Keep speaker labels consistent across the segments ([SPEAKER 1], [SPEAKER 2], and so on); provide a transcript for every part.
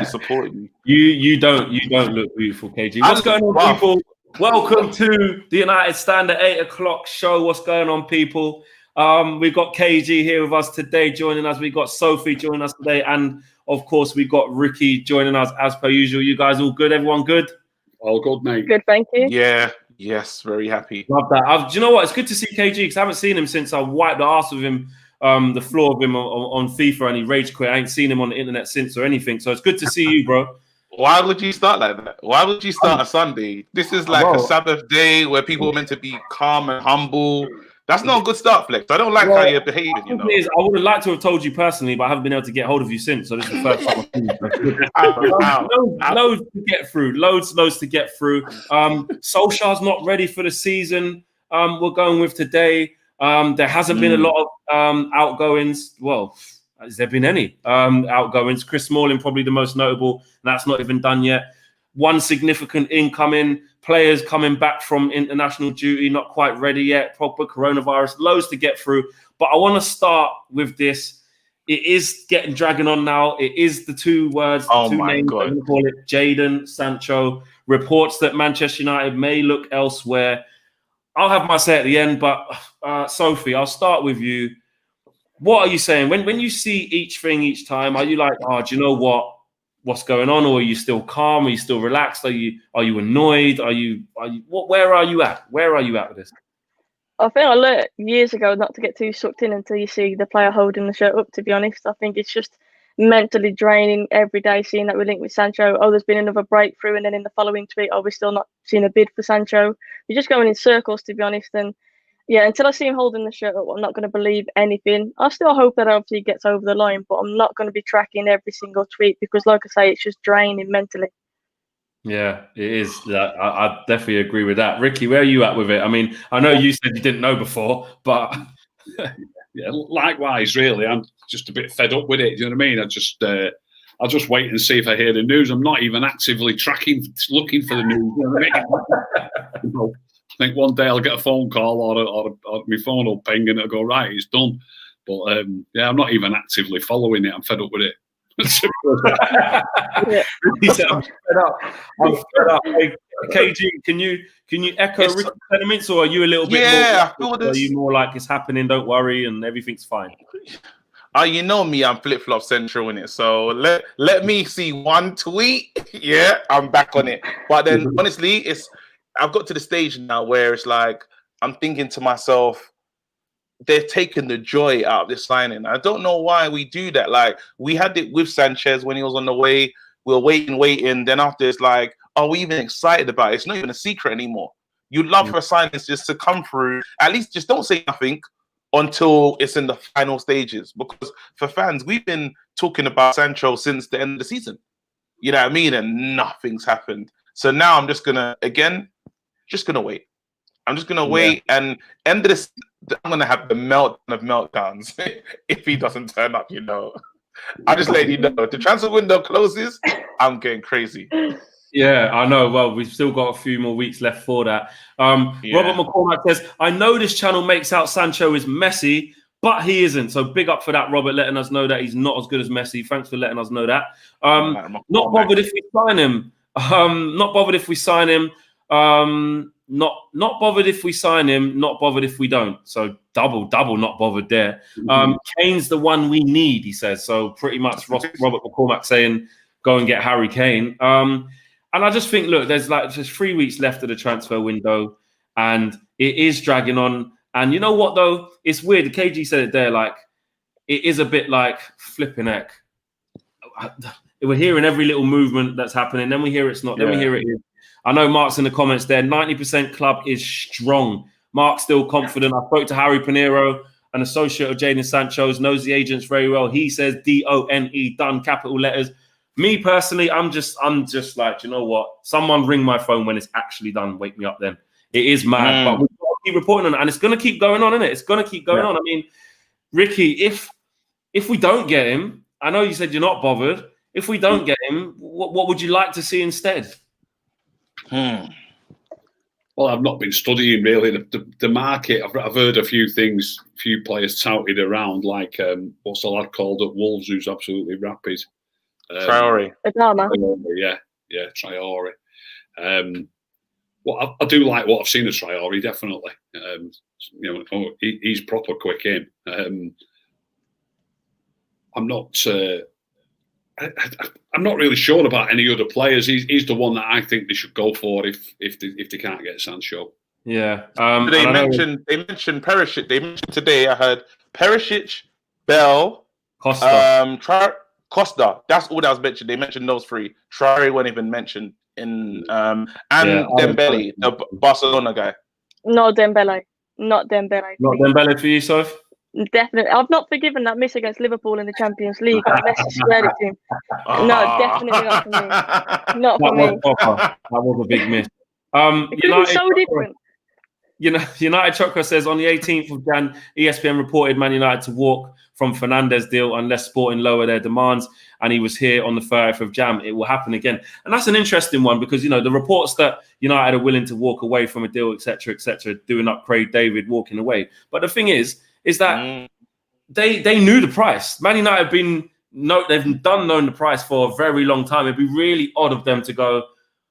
[SPEAKER 1] supporting you.
[SPEAKER 2] You don't look beautiful, KG. What's going on, people? Welcome to the United Stand at 8 o'clock show. What's going on, people? We've got KG here with us today, joining us. We've got Sophie joining us today, and of course, we've got Ricky joining us as per usual. You guys all good? Everyone good?
[SPEAKER 3] All good, mate.
[SPEAKER 4] Good, thank you.
[SPEAKER 1] Yeah, yes, very happy.
[SPEAKER 2] Love that. Do you know what? It's good to see KG because I haven't seen him since I wiped the arse with him, the floor of him on FIFA, and he rage quit. I ain't seen him on the internet since or anything. So it's good to see you, bro.
[SPEAKER 1] Why would you start like that? Why would you start a Sunday? This is like a Sabbath day where people are meant to be calm and humble. That's not a good start, Flex. I don't like how you're behaving. You know?
[SPEAKER 2] I would have liked to have told you personally, but I haven't been able to get hold of you since. So this is the first time I've seen you. Loads to get through. Loads to get through. Solskjaer's not ready for the season. We're going with today. There hasn't been a lot of outgoings. Well, has there been any outgoings? Chris Smalling probably the most notable. And that's not even done yet. One significant incoming. Players coming back from international duty, not quite ready yet. Proper coronavirus, loads to get through. But I want to start with this. It is dragging on now. It is the two words, two names. I'm going to call it Jadon Sancho. Reports that Manchester United may look elsewhere. I'll have my say at the end, but Sophie, I'll start with you. What are you saying when you see each thing each time? Are you like, do you know what? What's going on, or are you still calm? Are you still relaxed? Are you annoyed? Where are you at? Where are you at with this?
[SPEAKER 4] I think I learned years ago not to get too sucked in until you see the player holding the shirt up, to be honest. I think it's just mentally draining every day seeing that we're linked with Sancho. There's been another breakthrough, and then in the following tweet, we're still not seeing a bid for Sancho. We're just going in circles, to be honest. And yeah, until I see him holding the shirt up, I'm not going to believe anything. I still hope that obviously he gets over the line, but I'm not going to be tracking every single tweet because, like I say, it's just draining mentally.
[SPEAKER 2] Yeah, it is. I definitely agree with that. Ricky, where are you at with it? I mean, I know you said you didn't know before, but
[SPEAKER 3] yeah, likewise, really. I'm just a bit fed up with it. Do you know what I mean? I'll just wait and see if I hear the news. I'm not even actively looking for the news. You know what I mean? I think one day I'll get a phone call or my phone will ping and it'll go, right, it's done. But yeah, I'm not even actively following it. I'm fed up with it.
[SPEAKER 2] I'm fed up. Hey, KG, can you echo Ricky's sentiments, or are you a little bit more? Are you more like it's happening, don't worry, and everything's fine?
[SPEAKER 1] You know me, I'm flip-flop central in it. So let me see one tweet. Yeah, I'm back on it. But then honestly, I've got to the stage now where it's like I'm thinking to myself, they're taking the joy out of this signing. I don't know why we do that. Like, we had it with Sanchez when he was on the way. We were waiting. Then after, it's like, are we even excited about it? It's not even a secret anymore. You'd love for signings just to come through. At least just don't say nothing until it's in the final stages. Because for fans, we've been talking about Sancho since the end of the season. You know what I mean? And nothing's happened. So now I'm just going to wait. I'm just going to wait and end this. I'm going to have the meltdown of meltdowns if he doesn't turn up, you know. I'll just let you know. If the transfer window closes, I'm getting crazy.
[SPEAKER 2] Yeah, I know. Well, we've still got a few more weeks left for that. Robert McCormack says, I know this channel makes out Sancho is Messi, but he isn't. So big up for that, Robert, letting us know that he's not as good as Messi. Thanks for letting us know that. Not bothered if we sign him. Not bothered if we sign him. Not bothered if we sign him. Not bothered if we don't. So double not bothered there. Kane's the one we need, he says. So pretty much Robert McCormack saying go and get Harry Kane. And I just think, look, there's 3 weeks left of the transfer window, and it is dragging on. And you know what though? It's weird. KG said it there. Like, it is a bit like flipping heck. We're hearing every little movement that's happening. Then we hear it's not. Then we hear it is. I know Mark's in the comments there. 90% club is strong. Mark's still confident. I spoke to Harry Pinheiro, an associate of Jadon Sancho's, knows the agents very well. He says DONE, done, capital letters. Me personally, I'm just like, you know what? Someone ring my phone when it's actually done. Wake me up then. It is mad, but we've got to keep reporting on it, and it's going to keep going on, isn't it? It's going to keep going on. I mean, Ricky, if we don't get him, I know you said you're not bothered. If we don't get him, what would you like to see instead?
[SPEAKER 3] Well, I've not been studying really the market. I've heard a few things, a few players touted around, like what's the lad called at Wolves who's absolutely rapid.
[SPEAKER 1] Traore.
[SPEAKER 4] Adama.
[SPEAKER 3] Yeah, Traore. Well, I do like what I've seen of Traore, definitely. He's proper quick in. I'm not really sure about any other players. He's the one that I think they should go for if they can't get Sancho.
[SPEAKER 2] Yeah.
[SPEAKER 1] They mentioned Perisic. They mentioned today. I heard Perisic, Bell,
[SPEAKER 2] Costa.
[SPEAKER 1] Costa. That's all that was mentioned. They mentioned those three. Traore wasn't even mentioned in Dembele, the Barcelona guy.
[SPEAKER 4] No Dembele. Not Dembele.
[SPEAKER 2] Not Dembele for you, Soph?
[SPEAKER 4] Definitely. I've not forgiven that miss against Liverpool in the Champions League unless he squared it to him. No, definitely not for me. Not for me.
[SPEAKER 2] That was a big miss.
[SPEAKER 4] It could be so different.
[SPEAKER 2] United Chokra says on the 18th of Jan, ESPN reported Man United to walk from Fernandes deal unless Sporting lower their demands, and he was here on the 30th of Jan. It will happen again. And that's an interesting one because, the reports that United are willing to walk away from a deal, etc., doing up Craig David walking away. But the thing is that they knew the price. Man United have they've known the price for a very long time. It'd be really odd of them to go,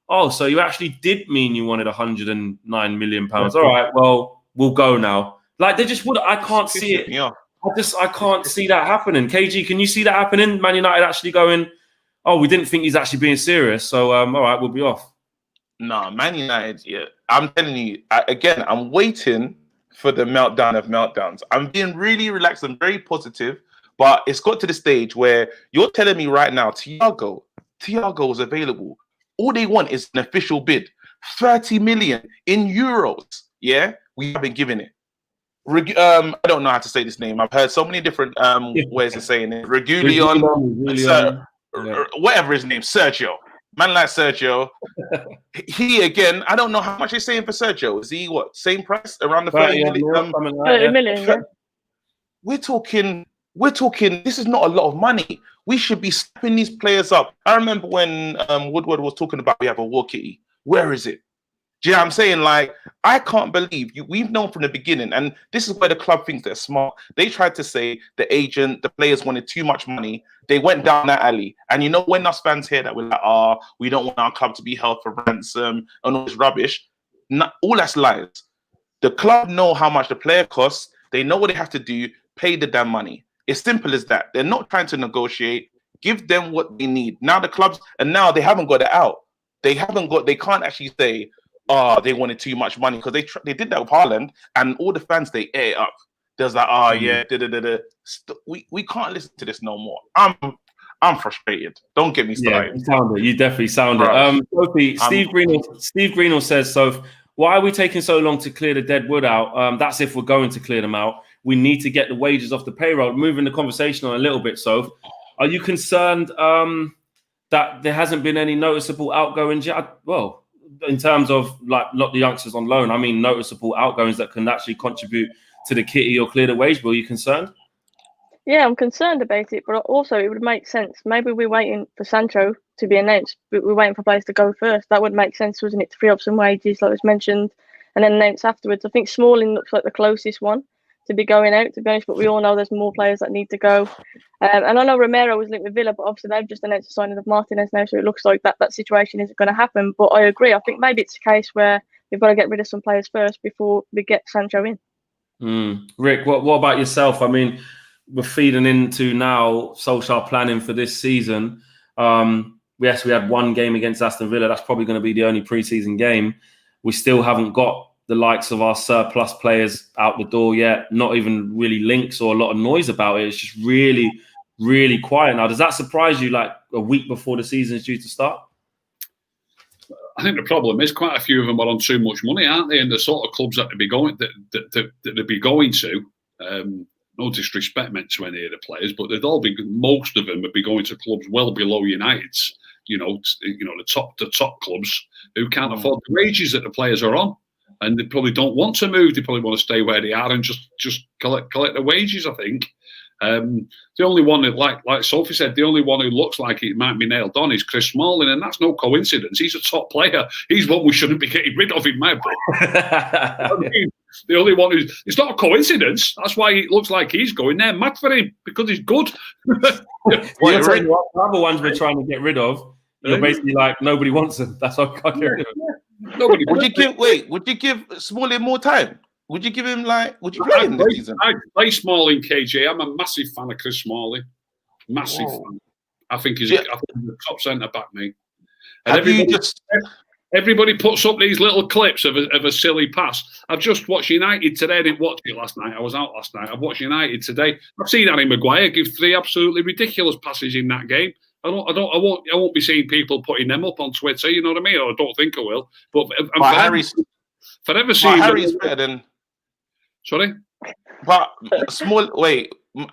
[SPEAKER 2] oh, so you actually did mean you wanted £109 million. All right, well, we'll go now. Like, they just would. I can't see it.
[SPEAKER 1] Yeah.
[SPEAKER 2] I can't see that happening. KG, can you see that happening? Man United actually going, oh, we didn't think he's actually being serious. So, all right, we'll be off.
[SPEAKER 1] No, Man United, yeah. I'm telling you, I'm waiting for the meltdown of meltdowns. I'm being really relaxed and very positive, but it's got to the stage where you're telling me right now, Thiago is available. All they want is an official bid, 30 million in euros. Yeah, we haven't given it. I don't know how to say this name. I've heard so many different ways of saying it. Regulion, whatever his name, Sergio. Man like Sergio. He again, I don't know how much he's saying for Sergio. Is he what? Same price? Around the 30 million?
[SPEAKER 4] 30 million, yeah.
[SPEAKER 1] We're talking, this is not a lot of money. We should be stepping these players up. I remember when Woodward was talking about we have a war kitty. Where is it? Do you know what I'm saying? Like, I can't believe we've known from the beginning, and this is where the club thinks they're smart. They tried to say the agent, the players wanted too much money. They went down that alley. And when us fans hear that, we're like, we don't want our club to be held for ransom and all this rubbish. All that's lies. The club know how much the player costs. They know what they have to do. Pay the damn money. It's simple as that. They're not trying to negotiate. Give them what they need. Now the clubs, and now they haven't got it out. They can't actually say, they wanted too much money, because they did that with Haaland, and all the fans, they ate it up. There's like, we can't listen to this no more. I'm frustrated. Don't get me started.
[SPEAKER 2] Yeah, you definitely sound it. Sophie, Steve Greenall says, so why are we taking so long to clear the dead wood out? That's if we're going to clear them out. We need to get the wages off the payroll. Moving the conversation on a little bit, Soph. Are you concerned that there hasn't been any noticeable outgoings yet? Well, in terms of not the youngsters on loan, I mean noticeable outgoings that can actually contribute to the kitty or clear the wage bill. Are you concerned?
[SPEAKER 4] Yeah, I'm concerned about it, but also it would make sense. Maybe we're waiting for Sancho to be announced, but we're waiting for players to go first. That would make sense, wouldn't it, to free up some wages, like was mentioned, and then announce afterwards. I think Smalling looks like the closest one to be going out, to be honest, but we all know there's more players that need to go. And I know Romero was linked with Villa, but obviously they've just announced the signing of Martinez now, so it looks like that situation isn't going to happen. But I agree. I think maybe it's a case where we've got to get rid of some players first before we get Sancho in.
[SPEAKER 2] Rick, what about yourself? I mean, we're feeding into now Solskjaer planning for this season. Yes, we had one game against Aston Villa. That's probably going to be the only pre-season game. We still haven't got the likes of our surplus players out the door yet. Not even really links or a lot of noise about it. It's just really, really quiet now. Does that surprise you, like a week before the season is due to start?
[SPEAKER 3] I think the problem is quite a few of them are on too much money, aren't they? And the sort of clubs that they'd be going to. No disrespect meant to any of the players, but most of them would be going to clubs well below United's. The top clubs who can't afford the wages that the players are on, and they probably don't want to move. They probably want to stay where they are and just collect the wages, I think. The only one that, like Sophie said, the only one who looks like it might be nailed on is Chris Smalling, and that's no coincidence. He's a top player. He's one we shouldn't be getting rid of in my book. I mean, the only one who's, it's not a coincidence. That's why it looks like he's going there. Mad for him, because he's good.
[SPEAKER 2] You're saying the other ones we're trying to get rid of, you're basically like, nobody wants them. That's why I can't get rid of them.
[SPEAKER 3] Nobody.
[SPEAKER 1] Would you give Smalling more time? Would you give him would you play him this season?
[SPEAKER 3] I'd play Smalling, KJ. I'm a massive fan of Chris Smalling. Massive fan. I think he's a top centre back, mate. And everybody puts up these little clips of a silly pass. I've just watched United today. I didn't watch it last night. I was out last night. I've watched United today. I've seen Harry Maguire give 3 absolutely ridiculous passes in that game. I won't be seeing people putting them up on Twitter. You know what I mean? Or I don't think I will. But forever seeing
[SPEAKER 1] Harry's better than.
[SPEAKER 3] Sorry?
[SPEAKER 1] But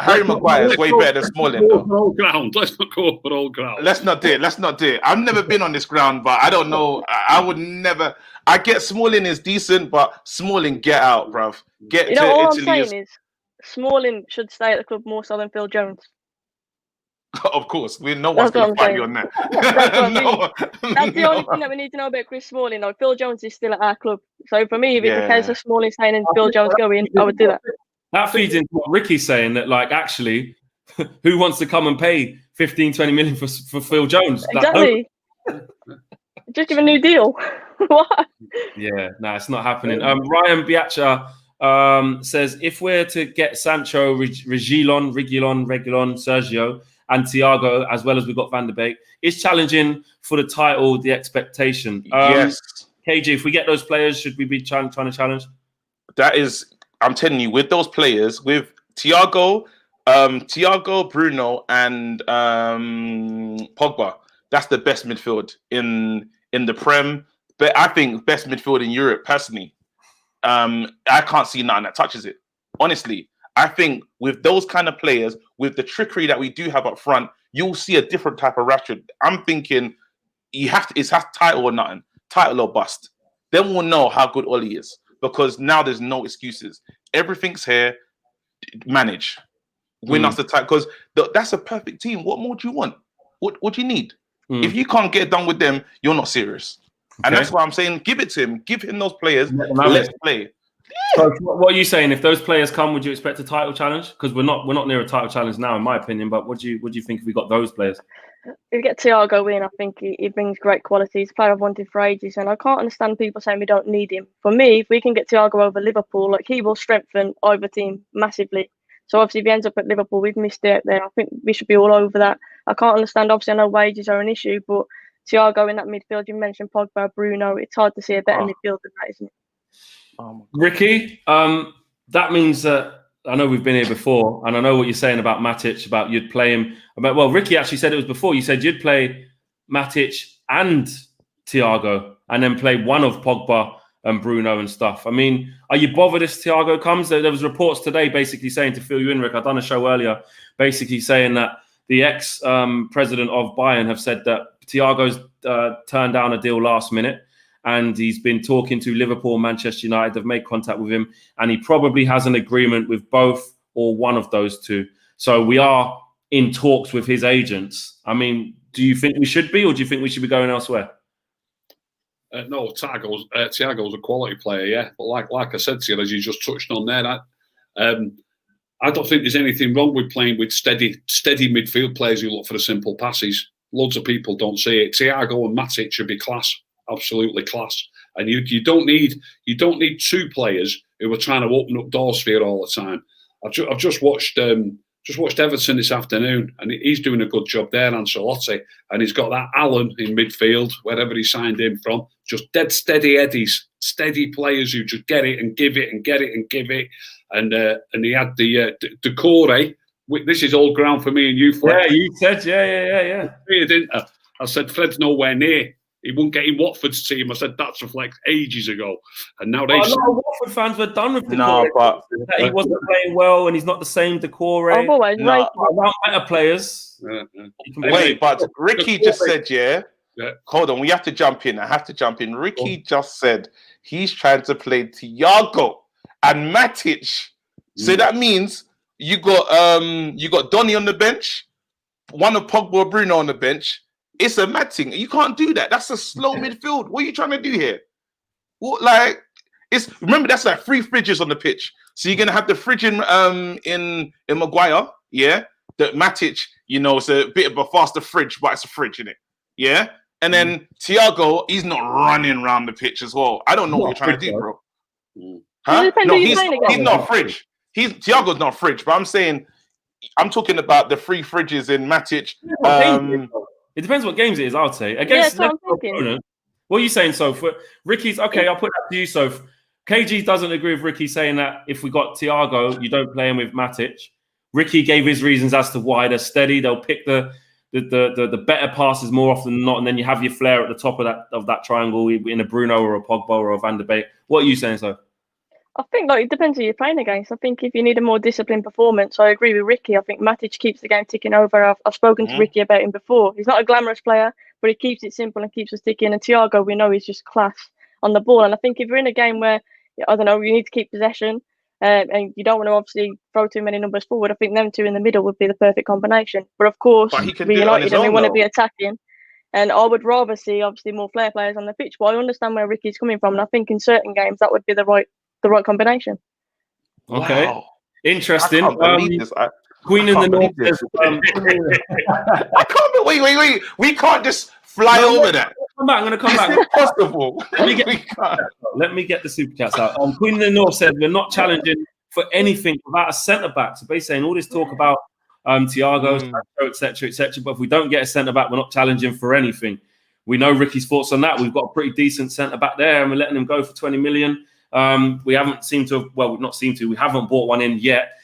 [SPEAKER 1] Harry Maguire is way better than Smalling, though.
[SPEAKER 3] Let's not go over all ground.
[SPEAKER 1] Let's not do it. I've never been on this ground, but I don't know. I would never. I get Smalling is decent, but Smalling, get out, bruv. Get to
[SPEAKER 4] all
[SPEAKER 1] Italy.
[SPEAKER 4] I'm saying is Smalling should stay at the club more so than Phil Jones.
[SPEAKER 1] Of course, no one's going to fight you on that.
[SPEAKER 4] That's the only thing that we need to know about Chris Smalling. Though Phil Jones is still at our club, so for me, if it's a case of Smalling staying and Phil Jones going, I would do that.
[SPEAKER 2] That feeds into what Ricky's saying, that actually, who wants to come and pay 15-20 million for Phil Jones?
[SPEAKER 4] Exactly. Just give a new deal. What?
[SPEAKER 2] Yeah, no, it's not happening. Ryan Biacha says, if we're to get Sancho, Reguilon, Sergio, and Thiago, as well as we've got Van der Beek, is challenging for the title, the expectation.
[SPEAKER 1] Yes.
[SPEAKER 2] KG, if we get those players, should we be trying to challenge?
[SPEAKER 1] That is, I'm telling you, with those players, with Thiago, Bruno, and Pogba, that's the best midfield in the Prem. But I think best midfield in Europe, personally. I can't see nothing that touches it. Honestly, I think with those kind of players, with the trickery that we do have up front, you'll see a different type of Rashford. I'm thinking it's title or nothing, title or bust. Then we'll know how good Oli is, because now there's no excuses. Everything's here. Manage, win us the title, because that's a perfect team. What more do you want? What do you need? If you can't get done with them, you're not serious. And that's why I'm saying, give it to him. Give him those players. Let's play.
[SPEAKER 2] So what are you saying? If those players come, would you expect a title challenge? Because we're not near a title challenge now, in my opinion. But what do you think if we got those players?
[SPEAKER 4] If we get Thiago in, I think he brings great qualities. He's a player I've wanted for ages, and I can't understand people saying we don't need him. For me, if we can get Thiago over Liverpool, he will strengthen either team massively. So obviously, if he ends up at Liverpool, we've missed it there. I think we should be all over that. I can't understand. Obviously, I know wages are an issue, but Thiago in that midfield, you mentioned Pogba, Bruno. It's hard to see a better midfield than that, isn't it?
[SPEAKER 2] Ricky, that means that I know we've been here before, and I know what you're saying about Matic, about you'd play him. Ricky actually said it was before. You said you'd play Matic and Thiago, and then play one of Pogba and Bruno and stuff. I mean, are you bothered if Thiago comes? There was reports today basically saying, to fill you in, Rick, I've done a show earlier, basically saying that the ex-president of Bayern have said that Thiago's turned down a deal last minute. And he's been talking to Liverpool, Manchester United. They've made contact with him. And he probably has an agreement with both or one of those two. So we are in talks with his agents. I mean, do you think we should be, or do you think we should be going elsewhere?
[SPEAKER 3] No, Thiago's a quality player, yeah. But like I said to you, as you just touched on there, I don't think there's anything wrong with playing with steady midfield players who look for the simple passes. Loads of people don't see it. Thiago and Matic should be class. Absolutely class, and you don't need two players who are trying to open up doors for you all the time. I've just watched Everton this afternoon, and he's doing a good job there, Ancelotti, and he's got that Allen in midfield, wherever he signed him from, just dead steady eddies, steady players who just get it and give it and get it and give it, and he had the Decore. This is old ground for me and you, Fred.
[SPEAKER 2] Yeah, you said, yeah.
[SPEAKER 3] You didn't. I said Fred's nowhere near. He wouldn't get in Watford's team. I said that's reflects ages ago, and now they.
[SPEAKER 2] A lot of Watford fans were done with Decore.
[SPEAKER 1] No, but
[SPEAKER 2] he wasn't playing well, and he's not the same Decore.
[SPEAKER 4] I've always
[SPEAKER 2] around better players.
[SPEAKER 1] Wait, but Ricky just said, yeah. Hold on, we have to jump in. I have to jump in. Ricky just said he's trying to play Thiago and Matic. So that means you got Donny on the bench, one of Pogba or Bruno on the bench. It's a mad thing. You can't do that. That's a slow midfield. What are you trying to do here? What, like, remember that's like 3 fridges on the pitch. So you're gonna have the fridge in Maguire, yeah. The Matic, it's a bit of a faster fridge, but it's a fridge, isn't it? Yeah. And then Thiago, he's not running around the pitch as well. I don't know what you're trying to do, bro. Huh? No, he's not fridge. Thiago's not fridge, but I'm talking about the 3 fridges in Matic.
[SPEAKER 2] It depends what games it is, I would say. Against what are you saying, Soph? Ricky's okay, I'll put that to you, Soph. KG doesn't agree with Ricky saying that if we got Thiago, you don't play him with Matic. Ricky gave his reasons as to why they're steady. They'll pick the better passes more often than not, and then you have your flair at the top of that triangle in a Bruno or a Pogba or a Van der Beek. What are you saying, Soph?
[SPEAKER 4] I think it depends who you're playing against. I think if you need a more disciplined performance, I agree with Ricky. I think Matic keeps the game ticking over. I've spoken to Ricky about him before. He's not a glamorous player, but he keeps it simple and keeps us ticking. And Thiago, we know he's just class on the ball. And I think if you're in a game where, I don't know, you need to keep possession and you don't want to obviously throw too many numbers forward, I think them two in the middle would be the perfect combination. But of course, we're United and we want to be attacking. And I would rather see obviously more flair players on the pitch. But I understand where Ricky's coming from. And I think in certain games that would be the right combination.
[SPEAKER 2] Okay,
[SPEAKER 1] wow.
[SPEAKER 2] Interesting.
[SPEAKER 1] Queen in the North says, I can't. Wait. We can't just fly over that.
[SPEAKER 2] I'm going to come back.
[SPEAKER 1] It's impossible.
[SPEAKER 2] Let me get the super chats out. Queen in the North said we're not challenging for anything without a centre back. So basically saying all this talk about Thiago, Sancho, etc. But if we don't get a centre back, we're not challenging for anything. We know Ricky's thoughts on that. We've got a pretty decent centre back there, and we're letting him go for 20 million. We haven't we haven't bought one in yet.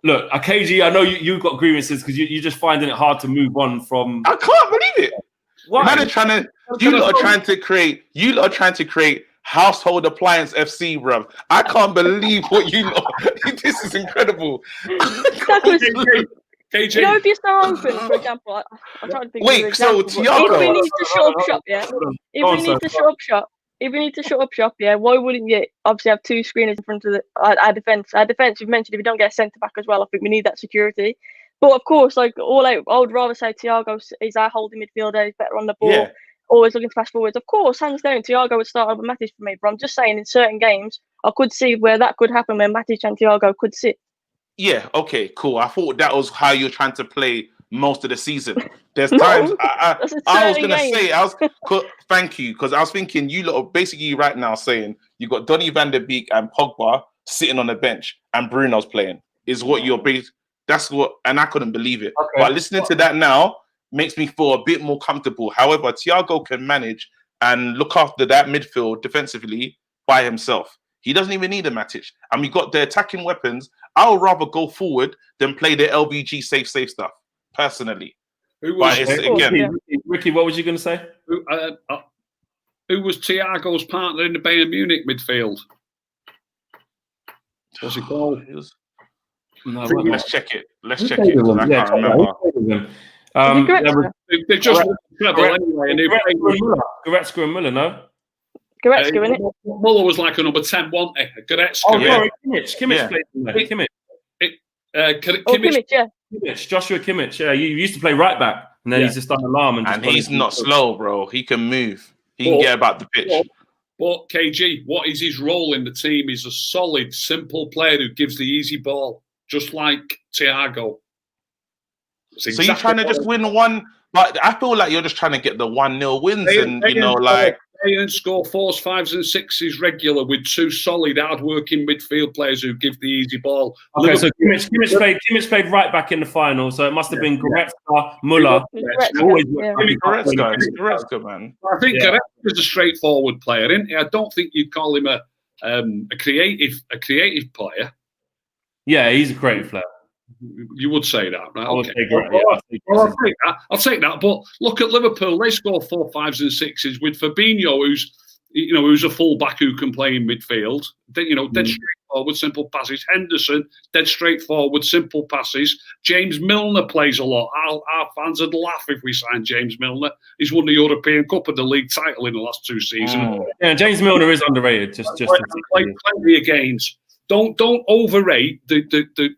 [SPEAKER 2] Look, KG, I know you've got grievances because you're just finding it hard to move on from.
[SPEAKER 1] I can't believe it.
[SPEAKER 2] Why?
[SPEAKER 1] You lot are trying to create household appliance FC, bruv. I can't believe what you know. This is incredible.
[SPEAKER 3] KG.
[SPEAKER 4] If you're so open, for example, I'm trying to think.
[SPEAKER 1] Wait, so Thiago.
[SPEAKER 4] If we need to shut up shop, yeah. If we need to shut up shop, yeah, why wouldn't you obviously have 2 screeners in front of our defence? Our defence, you've mentioned, if we don't get a centre back as well, I think we need that security. But of course, I would rather say Thiago is our holding midfielder, he's better on the ball, always looking to pass forwards. Of course, hands down, Thiago would start over Matic for me. But I'm just saying, in certain games, I could see where that could happen, where Matic and Thiago could sit. Yeah,
[SPEAKER 1] okay, cool. I thought that was how you're trying to play most of the season. There's times I was going to say, thank you, because I was thinking you lot are basically right now saying you got Donny van der Beek and Pogba sitting on the bench and Bruno's playing. Is what you're basically. That's what, and I couldn't believe it. Okay. But listening to that now makes me feel a bit more comfortable. However, Thiago can manage and look after that midfield defensively by himself. He doesn't even need a Matic. And we got the attacking weapons. I would rather go forward than play the LBG safe stuff, personally.
[SPEAKER 2] Ricky, what was you going to say?
[SPEAKER 3] Who was Thiago's partner in the Bayern Munich midfield? What's he called?
[SPEAKER 1] Let's check it. I can't remember.
[SPEAKER 3] They just
[SPEAKER 2] Goretzka and Müller, no?
[SPEAKER 4] Goretzka, innit?
[SPEAKER 3] Müller was like a number 10, wasn't he? Goretzka.
[SPEAKER 2] Oh, yeah. Kimmich played in there.
[SPEAKER 3] Kimmich,
[SPEAKER 4] yeah.
[SPEAKER 2] Kimmich, Joshua Kimmich. Yeah, you used to play right back, and then he's just done alarm.
[SPEAKER 1] And he's not slow, bro. He can move. He can get about the pitch.
[SPEAKER 3] But KG, what is his role in the team? He's a solid, simple player who gives the easy ball, just like Thiago.
[SPEAKER 1] So you're trying to just win one, but I feel like you're just trying to get the 1-0 wins,
[SPEAKER 3] Bayern score 4s, 5s, and 6s regular with 2 solid, hard-working midfield players who give the easy ball.
[SPEAKER 2] Okay, so Kimmich played right back in the final, so it must have been Goretzka, Müller.
[SPEAKER 1] Goretzka, man.
[SPEAKER 3] I think Goretzka is a straightforward player, isn't he? I don't think you'd call him a creative player.
[SPEAKER 2] Yeah, he's a creative player.
[SPEAKER 3] You would say that, right? Okay. I'll take that. But look at Liverpool; they score 4, 5s, and 6s with Fabinho, who's a fullback who can play in midfield. Dead straightforward, simple passes. Henderson, dead straightforward, simple passes. James Milner plays a lot. Our fans would laugh if we signed James Milner. He's won the European Cup and the league title in the last 2 seasons.
[SPEAKER 2] Yeah, James Milner is underrated. Just
[SPEAKER 3] plenty of games. don't overrate the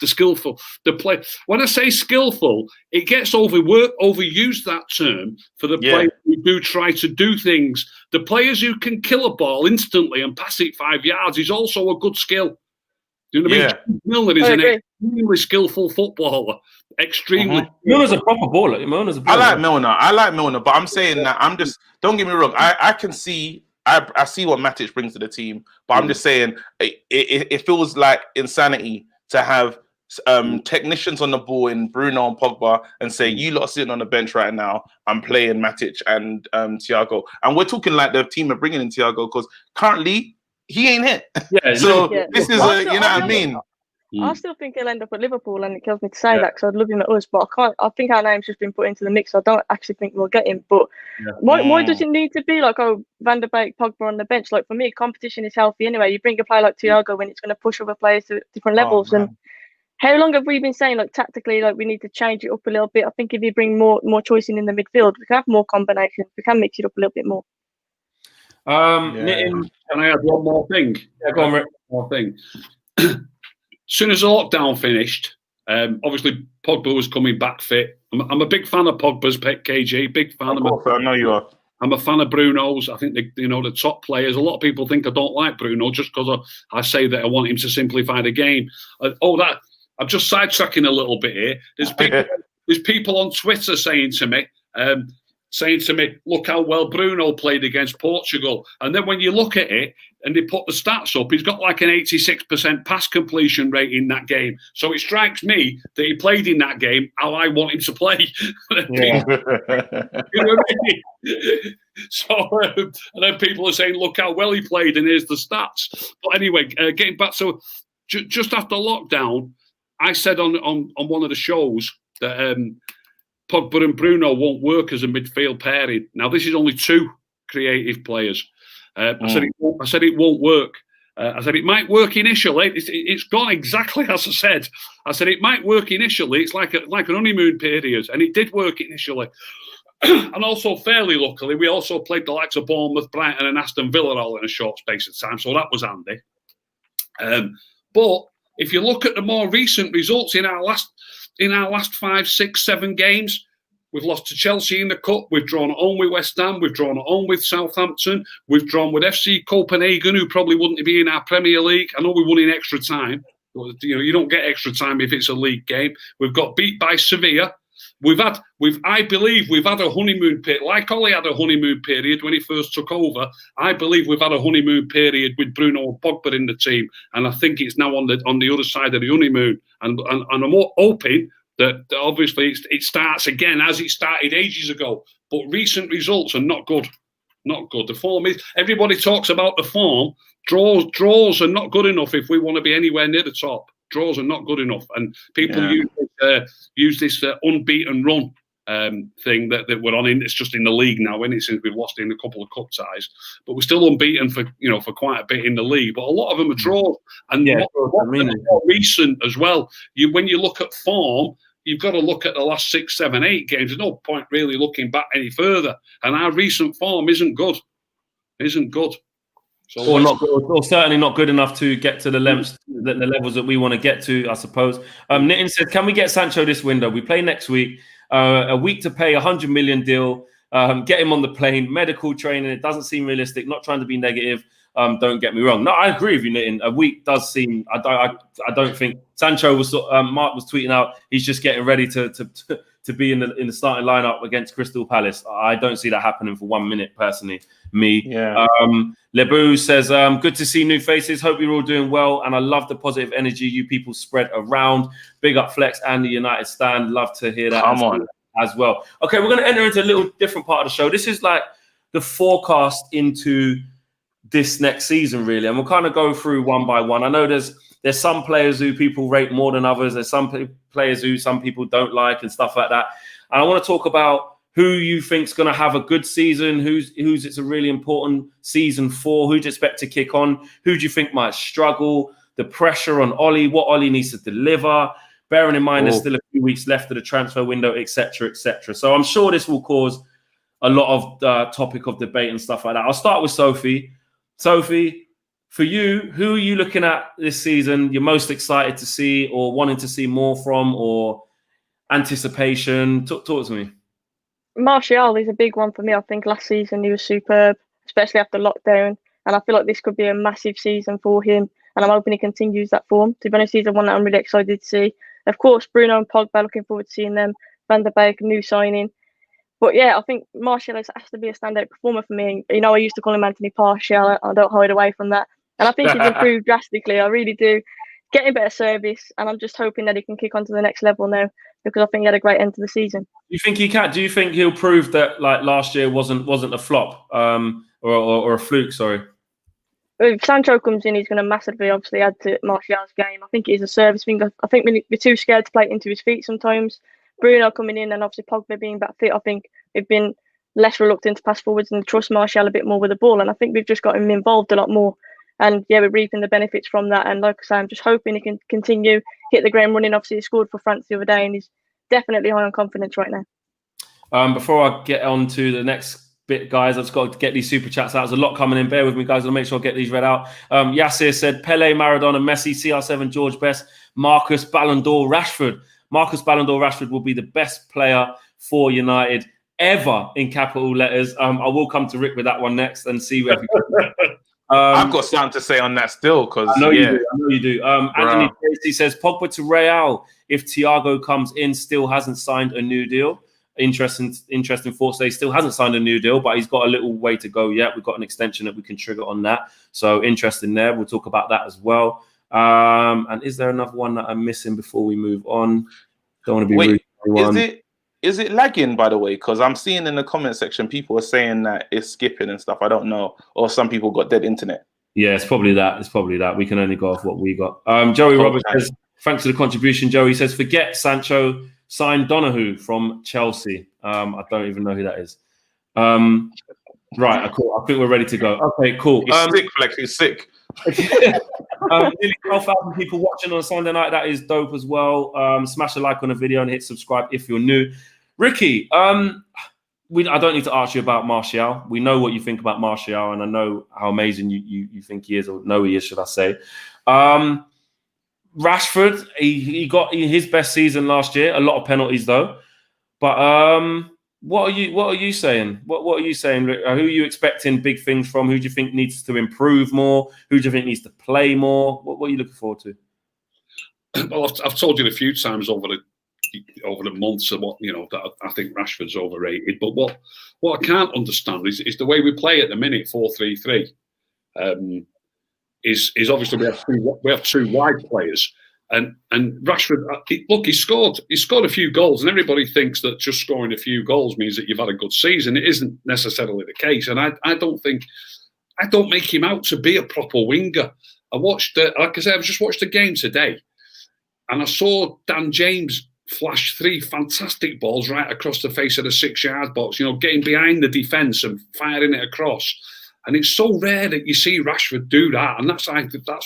[SPEAKER 3] skillful, the play. When I say skillful, it gets overused, that term, for the players who do try to do things. The players who can kill a ball instantly and pass it 5 yards is also a good skill. Do you know what I mean? Milner is an extremely skillful footballer. Extremely.
[SPEAKER 2] Milner's a proper baller.
[SPEAKER 1] I like Milner, but I'm saying that don't get me wrong. I can see, I see what Matic brings to the team, but I'm just saying it feels like insanity to have technicians on the ball in Bruno and Pogba and say, you lot are sitting on the bench right now, I'm playing Matic and Thiago. And we're talking like the team are bringing in Thiago because currently he ain't hit. This is you know what I mean?
[SPEAKER 4] I still think he'll end up at Liverpool, and it kills me to say that because I'd love him at us, but I think our name's just been put into the mix. So I don't actually think we'll get him. But why does it need to be like, Van der Beek, Pogba on the bench? Like, for me, competition is healthy anyway. You bring a player like Thiago when it's going to push other players to different levels. And how long have we been saying, like, tactically, like, we need to change it up a little bit? I think if you bring more choice in the midfield, we can have more combinations. We can mix it up a little bit more.
[SPEAKER 3] Can I add one more thing?
[SPEAKER 2] Yeah, go on, Rick.
[SPEAKER 3] One more thing. As soon as the lockdown finished, obviously Pogba was coming back fit. I'm a big fan of Pogba's, KG. Big fan of
[SPEAKER 1] I know you are.
[SPEAKER 3] I'm a fan of Bruno's. I think the top players. A lot of people think I don't like Bruno just because I say that I want him to simplify the game. I'm just sidetracking a little bit here. There's people on Twitter saying to me, look how well Bruno played against Portugal. And then when you look at it and they put the stats up, he's got like an 86% pass completion rate in that game. So it strikes me that he played in that game how I want him to play. You know what I mean? So, and then people are saying, look how well he played, and here's the stats. But anyway, getting back, so just after lockdown, I said on one of the shows that Pogba and Bruno won't work as a midfield pairing. Now, this is only two creative players. I said it won't work. I said it might work initially. It's gone exactly as I said. I said it might work initially. It's like an honeymoon period, and it did work initially. And also, fairly luckily, we also played the likes of Bournemouth, Brighton, and Aston Villa all in a short space of time, so that was handy. But if you look at the more recent results in our last 5, 6, 7 games, we've lost to Chelsea in the Cup. We've drawn at home with West Ham. We've drawn at home with Southampton. We've drawn with FC Copenhagen, who probably wouldn't be in our Premier League. I know we won in extra time. You don't get extra time if it's a league game. We've got beat by Sevilla. I believe we've had a honeymoon period. Like Ollie had a honeymoon period when he first took over. I believe we've had a honeymoon period with Bruno and Pogba in the team, and I think it's now on the other side of the honeymoon. And I'm hoping that obviously it starts again as it started ages ago. But recent results are not good. Not good. The form is. Everybody talks about the form. Draws are not good enough if we want to be anywhere near the top. Draws are not good enough, and people use this unbeaten run thing that we're on. It's just in the league now, isn't it? Since we've lost in a couple of cup ties, but we're still unbeaten for quite a bit in the league. But a lot of them are draws, and more recent as well. When you look at form, you've got to look at the last 6, 7, 8 games. There's no point really looking back any further, and our recent form isn't good. So
[SPEAKER 2] or certainly not good enough to get to the levels that we want to get to, I suppose. Nitin said, can we get Sancho this window? We play next week. A week to pay, 100 million deal. Get him on the plane. Medical training. It doesn't seem realistic. Not trying to be negative. Don't get me wrong. No, I agree with you, Nitin. A week does seem. I don't think Sancho was. Mark was tweeting out. He's just getting ready to be in the starting lineup against Crystal Palace. I don't see that happening for 1 minute, personally. Lebu says, good to see new faces. Hope you're all doing well. And I love the positive energy you people spread around. Big up Flex and the United Stand. Love to hear that as well. Okay, we're going to enter into a little different part of the show. This is like the forecast into this next season, really. And we'll kind of go through one by one. I know there's some players who people rate more than others. There's some players who some people don't like and stuff like that. And I want to talk about who you think's going to have a good season, who's it's a really important season for, who do you expect to kick on, who do you think might struggle, the pressure on Ollie, what Ollie needs to deliver, bearing in mind there's still a few weeks left of the transfer window, etc., etc. So I'm sure this will cause a lot of topic of debate and stuff like that. I'll start with Sophie. Sophie, For you, who are you looking at this season? You're most excited to see, or wanting to see more from, or anticipation? Talk to me.
[SPEAKER 4] Martial is a big one for me. I think last season he was superb, especially after lockdown. And I feel like this could be a massive season for him. And I'm hoping he continues that form. To be honest, he's the one that I'm really excited to see. Of course, Bruno and Pogba, looking forward to seeing them. Van der Beek, new signing. But yeah, I think Martial has to be a standout performer for me. You know, I used to call him Anthony Partial. I don't hide away from that. And I think he's improved drastically. I really do. Getting better service. And I'm just hoping that he can kick on to the next level now, because I think he had a great end to the season.
[SPEAKER 2] You think he can? Do you think he'll prove that like last year wasn't a flop or a fluke? Sorry.
[SPEAKER 4] If Sancho comes in, he's going to massively obviously add to Martial's game. I think it is a service thing. I think we're too scared to play it into his feet sometimes. Bruno coming in and obviously Pogba being back fit, I think we've been less reluctant to pass forwards and trust Martial a bit more with the ball. And I think we've just got him involved a lot more. And yeah, we're reaping the benefits from that. And like I say, I'm just hoping he can continue, hit the ground running. Obviously, he scored for France the other day and he's definitely high on confidence right now.
[SPEAKER 2] Before I get on to the next bit, guys, I've just got to get these super chats out. There's a lot coming in. Bear with me, guys. I'll make sure I get these read out. Yasir said, Pele, Maradona, Messi, CR7, George Best, Marcus, Ballon d'Or, Rashford. Marcus Ballon d'Or Rashford will be the best player for United ever, in capital letters. I will come to Rick with that one next and see where we go.
[SPEAKER 1] I've got something to say on that still, because
[SPEAKER 2] I know you do. Anthony Tracy says Pogba to Real if Thiago comes in, still hasn't signed a new deal. Interesting thoughts. He still hasn't signed a new deal, but he's got a little way to go yet. We've got an extension that we can trigger on that. So interesting there. We'll talk about that as well. And is there another one that I'm missing before we move on? Don't want to be rude.
[SPEAKER 1] Is it lagging, by the way? Because I'm seeing in the comment section people are saying that it's skipping and stuff. I don't know. Or some people got dead internet.
[SPEAKER 2] Yeah, it's probably that. We can only go off what we got. Joey Roberts says, thanks for the contribution, Joey. Says, forget Sancho, sign Donahue from Chelsea. I don't even know who that is. Right, cool. I think we're ready to go. Okay, cool.
[SPEAKER 1] He's sick, Flex. He's sick.
[SPEAKER 2] Nearly 12,000 people watching on a Sunday night. That is dope as well. Smash a like on the video and hit subscribe if you're new. Ricky, I don't need to ask you about Martial. We know what you think about Martial, and I know how amazing you think he is, or know he is, should I say. Rashford, he got his best season last year. A lot of penalties though. But what are you saying? What are you saying? Who are you expecting big things from? Who do you think needs to improve more? Who do you think needs to play more? What are you looking forward to?
[SPEAKER 3] Well, I've told you a few times over the months of that I think Rashford's overrated. But what I can't understand is the way we play at the minute, 4-3-3. Is obviously we have two wide players. And Rashford, look, he scored a few goals, and everybody thinks that just scoring a few goals means that you've had a good season. It isn't necessarily the case, and I don't make him out to be a proper winger. Like I said, I've just watched the game today, and I saw Dan James flash 3 fantastic balls right across the face of the 6-yard box. Getting behind the defence and firing it across. And it's so rare that you see Rashford do that, and that's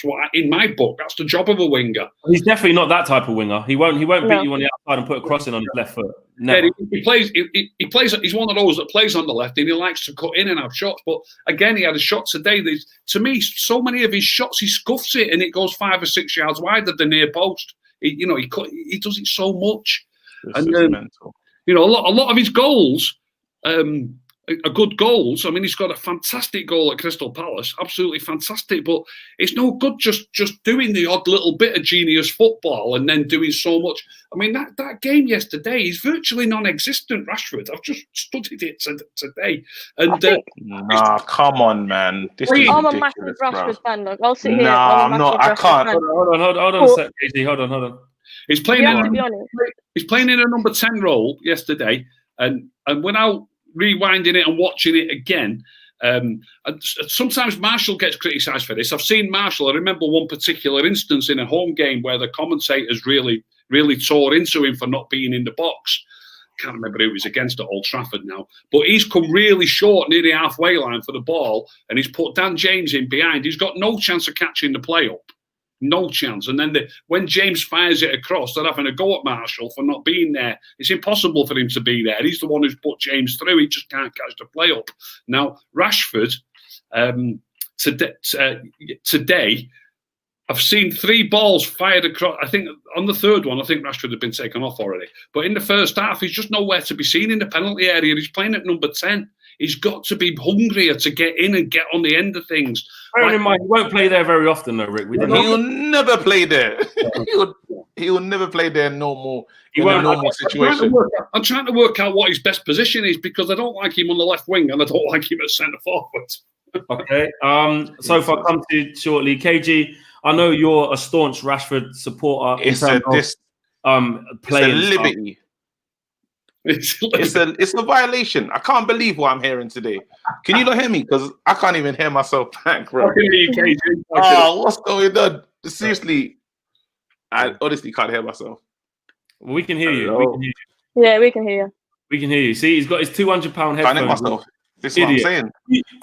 [SPEAKER 3] what, in my book, that's the job of a winger.
[SPEAKER 2] He's definitely not that type of winger. He won't beat you on the outside and put a cross in on his left foot. Never.
[SPEAKER 3] Yeah, he plays. He's one of those that plays on the left, and he likes to cut in and have shots. But again, he had a shot today. To me, so many of his shots, he scuffs it, and it goes 5 or 6 yards wide of the near post. He does it so much, and mental. A lot of his goals. Are good goals. I mean, he's got a fantastic goal at Crystal Palace, absolutely fantastic. But it's no good just doing the odd little bit of genius football and then doing so much. I mean, that game yesterday is virtually non-existent. Rashford, I've just studied it today. And
[SPEAKER 1] come on, man.
[SPEAKER 4] I'm a massive Rashford fan. Look, I'll sit here.
[SPEAKER 1] I'm not. I can't.
[SPEAKER 2] Hold on a sec, KG. Hold on.
[SPEAKER 3] He's playing in a number 10 role yesterday, and when I rewinding it and watching it again. Sometimes Marshall gets criticised for this. I've seen Marshall. I remember one particular instance in a home game where the commentators really, really tore into him for not being in the box. Can't remember who it was against at Old Trafford now. But he's come really short near the halfway line for the ball, and he's put Dan James in behind. He's got no chance of catching the play up. No chance. And then when James fires it across, they're having a go at Marshall for not being there. It's impossible for him to be there. He's the one who's put James through. He just can't catch the play up. Now, Rashford, today, I've seen 3 balls fired across. I think on the third one, I think Rashford had been taken off already. But in the first half, he's just nowhere to be seen in the penalty area. He's playing at number 10. He's got to be hungrier to get in and get on the end of things.
[SPEAKER 2] Bearing in mind, he won't play there very often, though, Rick.
[SPEAKER 1] He'll never play there. He'll never play there in a normal situation.
[SPEAKER 3] I'm trying to work out what his best position is because I don't like him on the left wing and I don't like him at centre forward.
[SPEAKER 2] Okay. So if I come to you shortly, KG, I know you're a staunch Rashford supporter.
[SPEAKER 1] It's a liberty. It's a violation. I can't believe what I'm hearing today. Can you not hear me? Because I can't even hear myself back, bro. What's going on? Seriously, I honestly can't hear myself.
[SPEAKER 2] Well, we can hear you.
[SPEAKER 4] Yeah, we can hear you.
[SPEAKER 2] We can hear you. See, he's got his £200 headphones.
[SPEAKER 1] Can't hear myself. This is what I'm saying.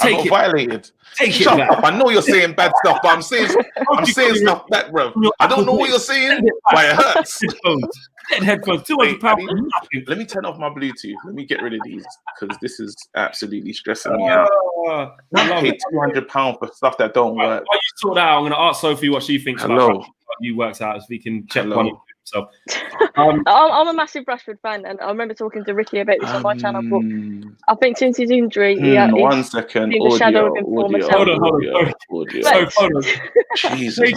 [SPEAKER 1] I got violated.
[SPEAKER 2] Shut
[SPEAKER 1] up. I know you're saying bad stuff, but I'm saying stuff back, bro. I don't know what you're saying, but it hurts.
[SPEAKER 2] Headphones, £200.
[SPEAKER 1] Let me turn off my Bluetooth. Let me get rid of these because this is absolutely stressing me out. I paid £200 for stuff that don't work.
[SPEAKER 2] While you sort that out, I'm going to ask Sophie what she thinks about you works out, as we can check one of himself.
[SPEAKER 4] I'm a massive Rashford fan, and I remember talking to Ricky about this on my channel. But I think since his injury,
[SPEAKER 1] one second.
[SPEAKER 4] The shadow of him former
[SPEAKER 2] Hold on. Jesus.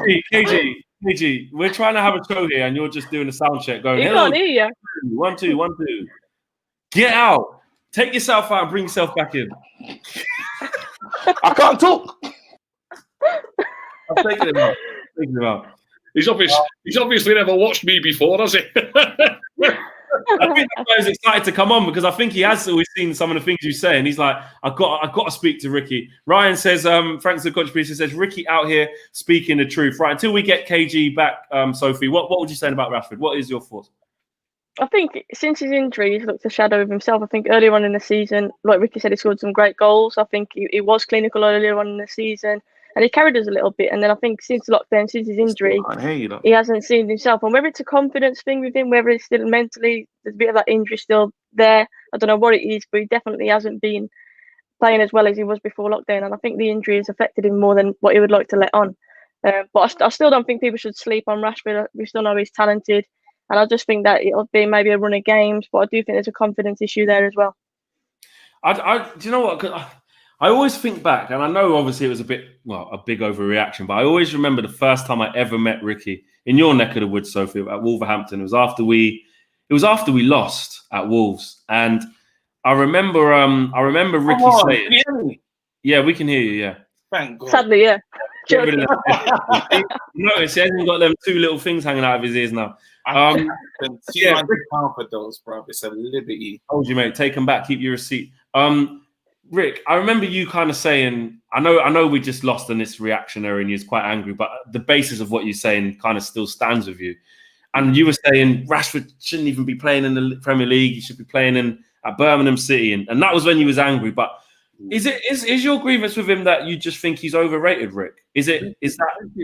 [SPEAKER 2] KG, we're trying to have a show here, and you're just doing a sound check. Going,
[SPEAKER 4] he can't hear you.
[SPEAKER 2] 1, 2, 1, 2. Get out. Take yourself out and bring yourself back in.
[SPEAKER 1] I can't talk.
[SPEAKER 2] I'm taking him out.
[SPEAKER 3] He's obviously never watched me before, has he?
[SPEAKER 2] I think that's why he's excited to come on because I think he has always seen some of the things you say, and he's like, I've got to speak to Ricky. Ryan says, thanks for the contribution. Says Ricky out here speaking the truth. Right, until we get KG back, Sophie, what would you say about Rashford? What is your thoughts?
[SPEAKER 4] I think since his injury, he's looked a shadow of himself. I think earlier on in the season, like Ricky said, he scored some great goals. I think he was clinical earlier on in the season. And he carried us a little bit. And then I think since lockdown, since his injury, he hasn't seen himself. And whether it's a confidence thing with him, whether it's still mentally, there's a bit of that injury still there. I don't know what it is, but he definitely hasn't been playing as well as he was before lockdown. And I think the injury has affected him more than what he would like to let on. But I still don't think people should sleep on Rashford. We still know he's talented. And I just think that it'll be maybe a run of games. But I do think there's a confidence issue there as well.
[SPEAKER 2] Do you know what? I always think back, and I know obviously it was a big overreaction, but I always remember the first time I ever met Ricky in your neck of the woods, Sophie, at Wolverhampton. It was after we lost at Wolves, and I remember Ricky saying, "Yeah, we can hear you." Yeah,
[SPEAKER 1] thank God.
[SPEAKER 4] Sadly, yeah.
[SPEAKER 2] Notice he hasn't got them 2 little things hanging out of his ears now.
[SPEAKER 1] £200 for those, bro. It's a liberty.
[SPEAKER 2] Told you, mate. Take them back. Keep your receipt. Rick, I remember you kind of saying, I know we just lost and it's reactionary and you're quite angry, but the basis of what you're saying kind of still stands with you. And you were saying Rashford shouldn't even be playing in the Premier League. He should be playing at Birmingham City. And that was when you was angry. But is your grievance with him that you just think he's overrated, Rick? Is that
[SPEAKER 3] he's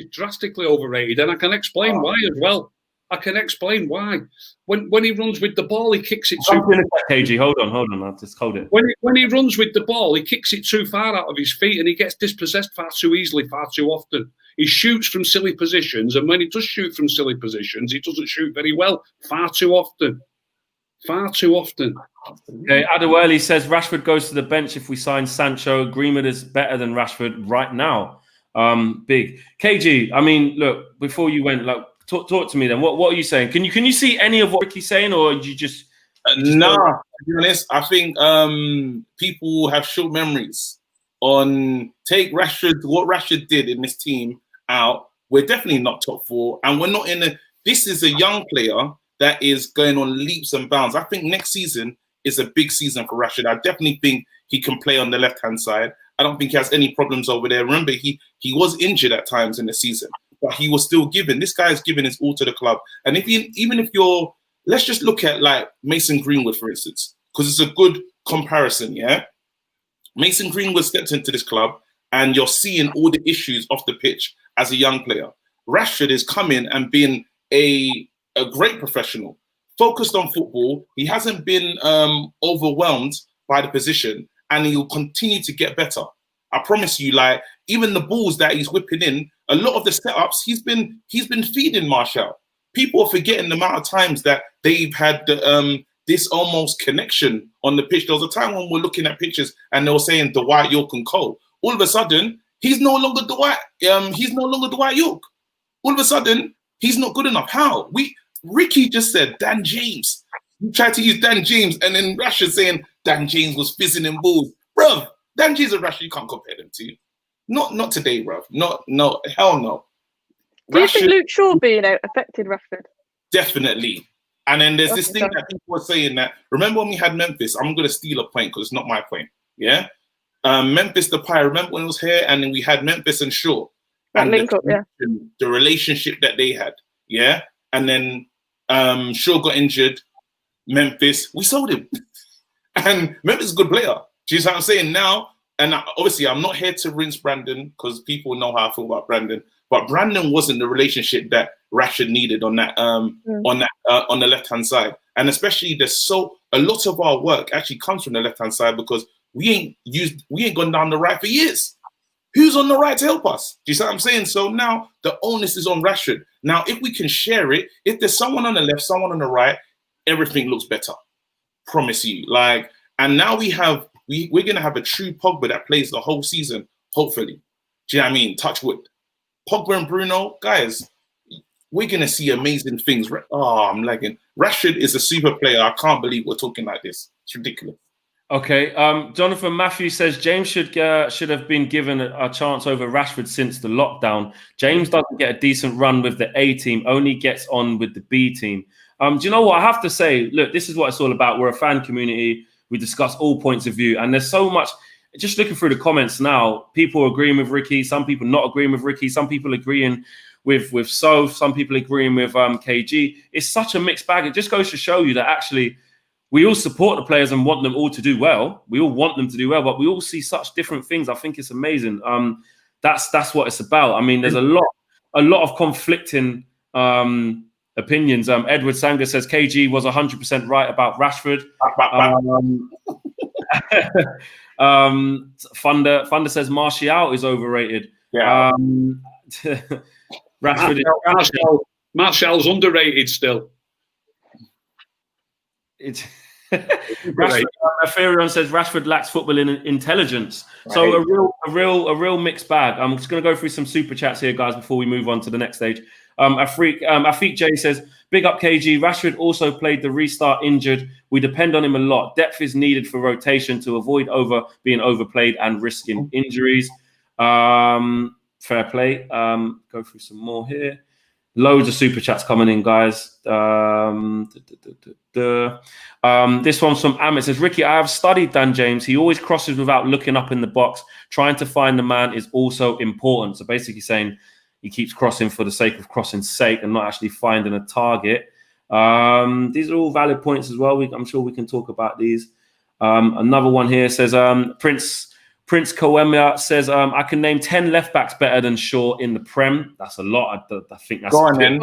[SPEAKER 3] drastically overrated? And I can explain why as well. I can explain why. When he runs with the ball, he kicks it too far.
[SPEAKER 2] KG, hold on. I'll just hold it.
[SPEAKER 3] When he runs with the ball, he kicks it too far out of his feet and he gets dispossessed far too easily, far too often. He shoots from silly positions, and when he does shoot from silly positions, he doesn't shoot very well. Far too often.
[SPEAKER 2] Okay, Adewale says Rashford goes to the bench if we sign Sancho. Greenwood is better than Rashford right now. Big. KG, I mean, look, before you went, talk to me then. What are you saying? Can you see any of what Ricky's saying, or you just
[SPEAKER 1] no? To be honest, I think people have short memories on take Rashford. What Rashford did in this team out. We're definitely not top 4, and we're not in a. This is a young player that is going on leaps and bounds. I think next season is a big season for Rashford. I definitely think he can play on the left-hand side. I don't think he has any problems over there. Remember, he was injured at times in the season, but he was still giving. This guy is giving his all to the club. And let's just look at like Mason Greenwood, for instance, because it's a good comparison, yeah? Mason Greenwood stepped into this club and you're seeing all the issues off the pitch as a young player. Rashford is coming and being a great professional, focused on football. He hasn't been overwhelmed by the position, and he'll continue to get better. I promise you, like, even the balls that he's whipping in, a lot of the setups he's been feeding Martial. People are forgetting the amount of times that they've had this almost connection on the pitch. There was a time when we're looking at pictures and they were saying Dwight, York, and Cole. All of a sudden, he's no longer Dwight. He's no longer Dwight York. All of a sudden, he's not good enough. How? Ricky just said Dan James. You tried to use Dan James, and then Rashford saying Dan James was fizzing in balls. Bruv, Dan James and Rashford, you can't compare them to. Not today, bruv. No, hell no.
[SPEAKER 4] Do you think Luke Shaw being out affected Rashford?
[SPEAKER 1] Definitely. And then there's this thing that people are saying that, remember when we had Memphis? I'm going to steal a point because it's not my point. Yeah? Memphis Depay, remember when it was here? And then we had Memphis and Shaw.
[SPEAKER 4] That
[SPEAKER 1] and
[SPEAKER 4] link up, yeah.
[SPEAKER 1] The relationship that they had. Yeah? And then Shaw got injured. Memphis, we sold him. And Memphis is a good player. Do you see what I'm saying? Now, and obviously I'm not here to rinse Brandon because people know how I feel about Brandon. But Brandon wasn't the relationship that Rashford needed on that on the left-hand side. And especially there's a lot of our work actually comes from the left-hand side because we ain't gone down the right for years. Who's on the right to help us? Do you see what I'm saying? So now the onus is on Rashford. Now, if we can share it, if there's someone on the left, someone on the right, everything looks better. Promise you. And now we're gonna have a true Pogba that plays the whole season, hopefully. Do you know what I mean? Touch wood. Pogba and Bruno, guys, we're gonna see amazing things. I'm lagging. Rashford is a super player. I can't believe we're talking like this. It's ridiculous.
[SPEAKER 2] Okay, Jonathan Matthews says James should have been given a chance over Rashford since the lockdown. James doesn't get a decent run with the A team, only gets on with the B team. Do you know what I have to say? Look, this is what it's all about. We're a fan community. We discuss all points of view, and there's so much. Just looking through the comments now, people agreeing with Ricky, some people not agreeing with Ricky, some people agreeing with So, some people agreeing with KG. It's such a mixed bag. It just goes to show you that actually we all support the players and want them all to do well. We all want them to do well, but we all see such different things. I think it's amazing. That's what it's about. I mean, there's a lot of conflicting opinions. Edward Sanger says KG was 100% right about Rashford. Funder says Martial is overrated.
[SPEAKER 1] Yeah.
[SPEAKER 2] Rashford
[SPEAKER 3] Martial's underrated still.
[SPEAKER 2] It's Rashford, says Rashford lacks football intelligence. Right. So a real mixed bag. I'm just going to go through some super chats here, guys, before we move on to the next stage. Afiq J says, big up KG. Rashford also played the restart injured. We depend on him a lot. Depth is needed for rotation to avoid being overplayed and risking injuries. Fair play. Go through some more here. Loads of super chats coming in, guys. This one's from Amit. It says, Ricky, I have studied Dan James. He always crosses without looking up in the box. Trying to find the man is also important. So basically saying he keeps crossing for the sake of crossing's sake and not actually finding a target. These are all valid points as well. I'm sure we can talk about these. Another one here says, Prince Koemia says, I can name 10 left backs better than Shaw in the Prem. That's a lot. I think that's
[SPEAKER 1] Go on then.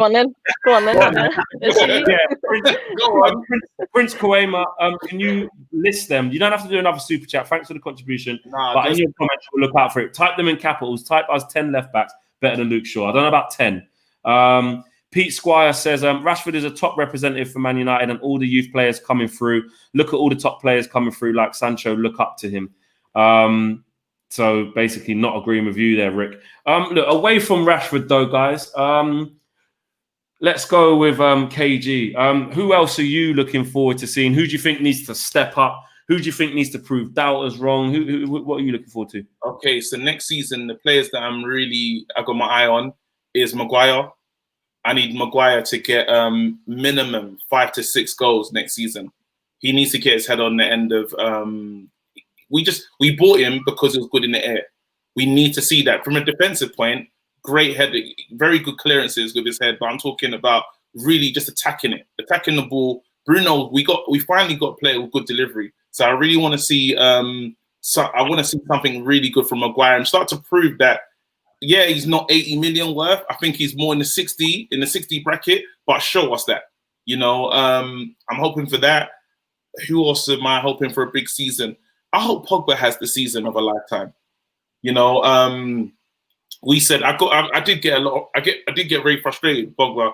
[SPEAKER 2] Prince Koemia, can you list them? You don't have to do another super chat. Thanks for the contribution. But in your comments, we'll look out for it. Type them in capitals. Type us 10 left backs better than Luke Shaw. I don't know about 10. Pete Squire says, Rashford is a top representative for Man United and all the youth players coming through. Look at all the top players coming through like Sancho. Look up to him. So basically not agreeing with you there, Rick. Look, away from Rashford though, guys, let's go with KG. Who else are you looking forward to seeing? Who do you think needs to step up? Who do you think needs to prove doubters wrong? What are you looking forward to?
[SPEAKER 1] Okay, so next season, the players that I got my eye on is Maguire. I need Maguire to get minimum 5 to 6 goals next season. He needs to get his head on the end of we bought him because it was good in the air. We need to see that from a defensive point. Great head, very good clearances with his head. But I'm talking about really just attacking the ball. Bruno, we finally got a player with good delivery. So I really want to see. I want to see something really good from Maguire and start to prove that. Yeah, he's not 80 million worth. I think he's more in the 60 bracket. But show us that. I'm hoping for that. Who else am I hoping for a big season? I hope Pogba has the season of a lifetime. we said I did get a lot. I did get very frustrated, Pogba,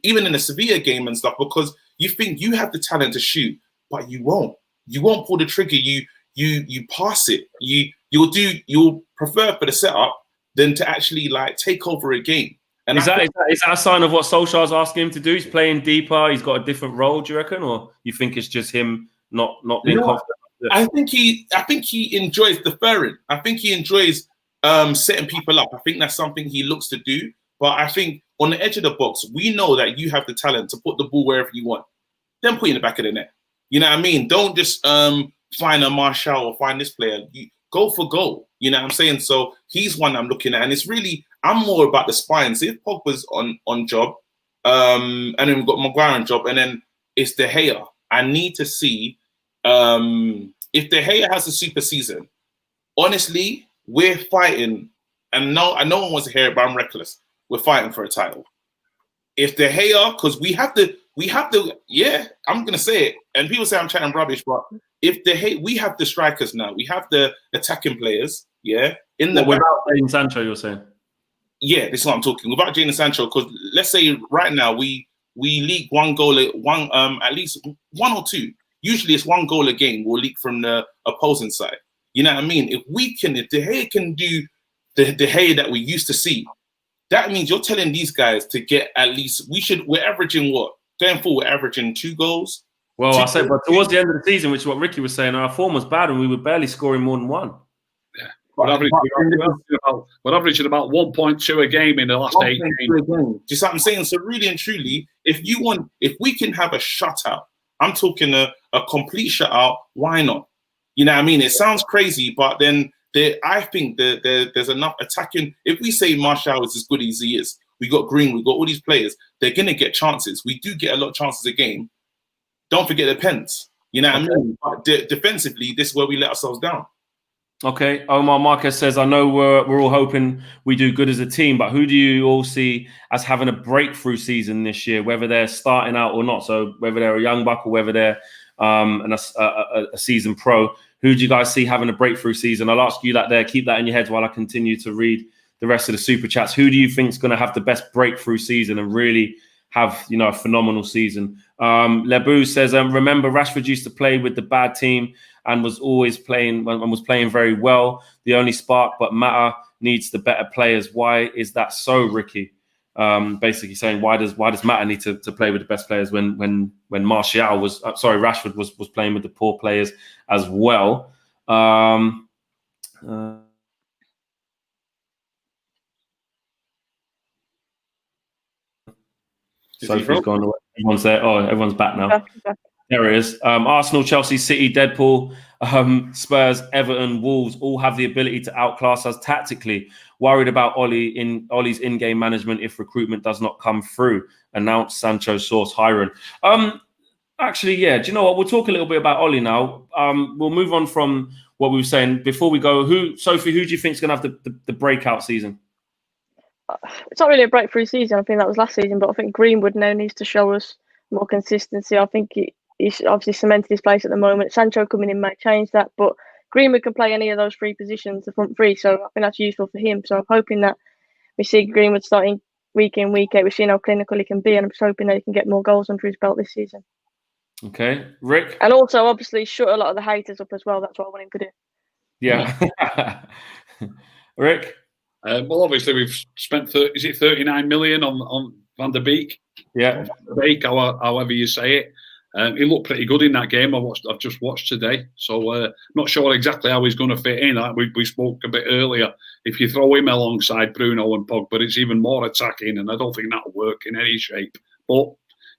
[SPEAKER 1] even in the Sevilla game and stuff, because you think you have the talent to shoot, but you won't. You won't pull the trigger. You pass it. You'll prefer for the setup than to actually like take over a game. And
[SPEAKER 2] is that a sign of what Solskjaer's asking him to do? He's playing deeper. He's got a different role. Do you reckon, or you think it's just him not being confident?
[SPEAKER 1] I think he enjoys deferring. I think he enjoys setting people up. I think that's something he looks to do. But I think on the edge of the box, we know that you have the talent to put the ball wherever you want. Then put it in the back of the net. You know what I mean? Don't just find a Martial or find this player. You go for goal. You know what I'm saying? So he's one I'm looking at, and it's really I'm more about the spine. So if Pogba's on job, and then we've got Maguire on job, and then it's De Gea. I need to see if De Gea has a super season. Honestly, we're fighting, and no one wants to hear it, but I'm reckless. We're fighting for a title. If De Gea, because we have to, yeah, I'm gonna say it, and people say I'm chatting rubbish, but if De Gea, we have the strikers now, we have the attacking players, yeah.
[SPEAKER 2] Without Jadon Sancho, you're saying?
[SPEAKER 1] Yeah, this is what I'm talking about, Jadon Sancho. Because let's say right now we leak one goal, at least one or two. Usually it's one goal a game will leak from the opposing side. You know what I mean? If De Gea can do the De Gea that we used to see, that means you're telling these guys to get at least, we're averaging what? Going forward, we're averaging 2 goals.
[SPEAKER 2] Well, I said, but towards the end of the season, which is what Ricky was saying, our form was bad and we were barely scoring more than 1.
[SPEAKER 3] Yeah. We're averaging about 1.2 a game in the last 8 games.
[SPEAKER 1] Do you see what I'm saying? So really and truly, if we can have a shutout, I'm talking a complete shutout, why not? You know what I mean? It sounds crazy, but then I think there's enough attacking. If we say Martial is as good as he is, we got Green, we got all these players, they're going to get chances. We do get a lot of chances a game. Don't forget the pens. You know what I mean? But defensively, this is where we let ourselves down.
[SPEAKER 2] Okay, Omar Marquez says, I know we're all hoping we do good as a team, but who do you all see as having a breakthrough season this year, whether they're starting out or not? So whether they're a young buck or whether they're a season pro, who do you guys see having a breakthrough season? I'll ask you that there. Keep that in your heads while I continue to read the rest of the super chats. Who do you think is going to have the best breakthrough season and really have, a phenomenal season? Lebu says, remember Rashford used to play with the bad team and was always playing and was playing very well. The only spark but matter needs the better players. Why is that so, Ricky? Basically saying why does Matter need to play with the best players when Martial was Rashford was playing with the poor players as well. Sophie's gone away. Everyone's there. Oh, everyone's back now. There it is. Arsenal, Chelsea, City, Deadpool, Spurs, Everton, Wolves all have the ability to outclass us tactically. Worried about Ollie's in-game management if recruitment does not come through. Announced Sancho source Hiron. Actually, yeah. Do you know what? We'll talk a little bit about Ollie now. We'll move on from what we were saying before we go. Sophie, who do you think is going to have the breakout season?
[SPEAKER 4] It's not really a breakthrough season. I think that was last season, but I think Greenwood now needs to show us more consistency. I think he's obviously cemented his place at the moment. Sancho coming in might change that, but Greenwood can play any of those 3 positions, the front 3. So I think that's useful for him. So I'm hoping that we see Greenwood starting week in, week out. We've seen how clinical he can be, and I'm just hoping that he can get more goals under his belt this season.
[SPEAKER 2] Okay, Rick?
[SPEAKER 4] And also, obviously, shut a lot of the haters up as well. That's what I want him to do.
[SPEAKER 2] Yeah. Rick?
[SPEAKER 3] Well, obviously, we've spent 39 million on Van der Beek?
[SPEAKER 2] Yeah.
[SPEAKER 3] Van der Beek, however you say it. He looked pretty good in that game. I've just watched today. So not sure exactly how he's going to fit in. We spoke a bit earlier. If you throw him alongside Bruno and Pogba, it's even more attacking, and I don't think that'll work in any shape. But,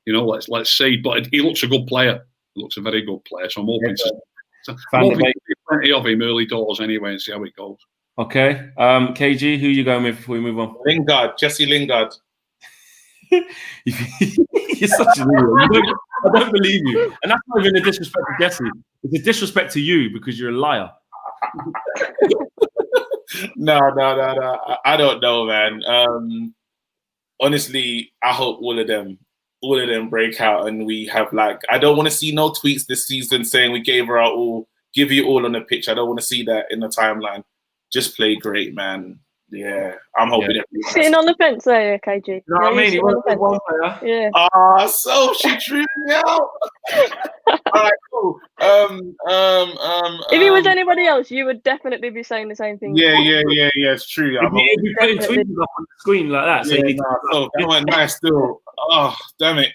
[SPEAKER 3] let's see. But he looks a good player. He looks a very good player. So I'm hoping to plenty of him early doors anyway and see how it goes.
[SPEAKER 2] Okay. KG, who are you going with before we move on?
[SPEAKER 1] Jesse Lingard.
[SPEAKER 2] You're such an idiot. I don't believe you. And that's not even a disrespect to Jesse. It's a disrespect to you because you're a liar.
[SPEAKER 1] No. I don't know, man. Honestly, I hope all of them break out and we have I don't want to see no tweets this season saying we gave her our all, give you all on the pitch. I don't want to see that in the timeline. Just play great, man. Yeah, I'm hoping.
[SPEAKER 4] Sitting on the fence there, KG.
[SPEAKER 2] You know what I mean? He was a one player.
[SPEAKER 4] Yeah.
[SPEAKER 1] Ah, so she drew me out. All right, cool.
[SPEAKER 4] If it was anybody else, you would definitely be saying the same thing.
[SPEAKER 1] Yeah. It's true.
[SPEAKER 2] You'd be putting tweets up on the screen like that. So
[SPEAKER 1] Yeah,
[SPEAKER 2] you need
[SPEAKER 1] so come on, nice still. Oh, damn it.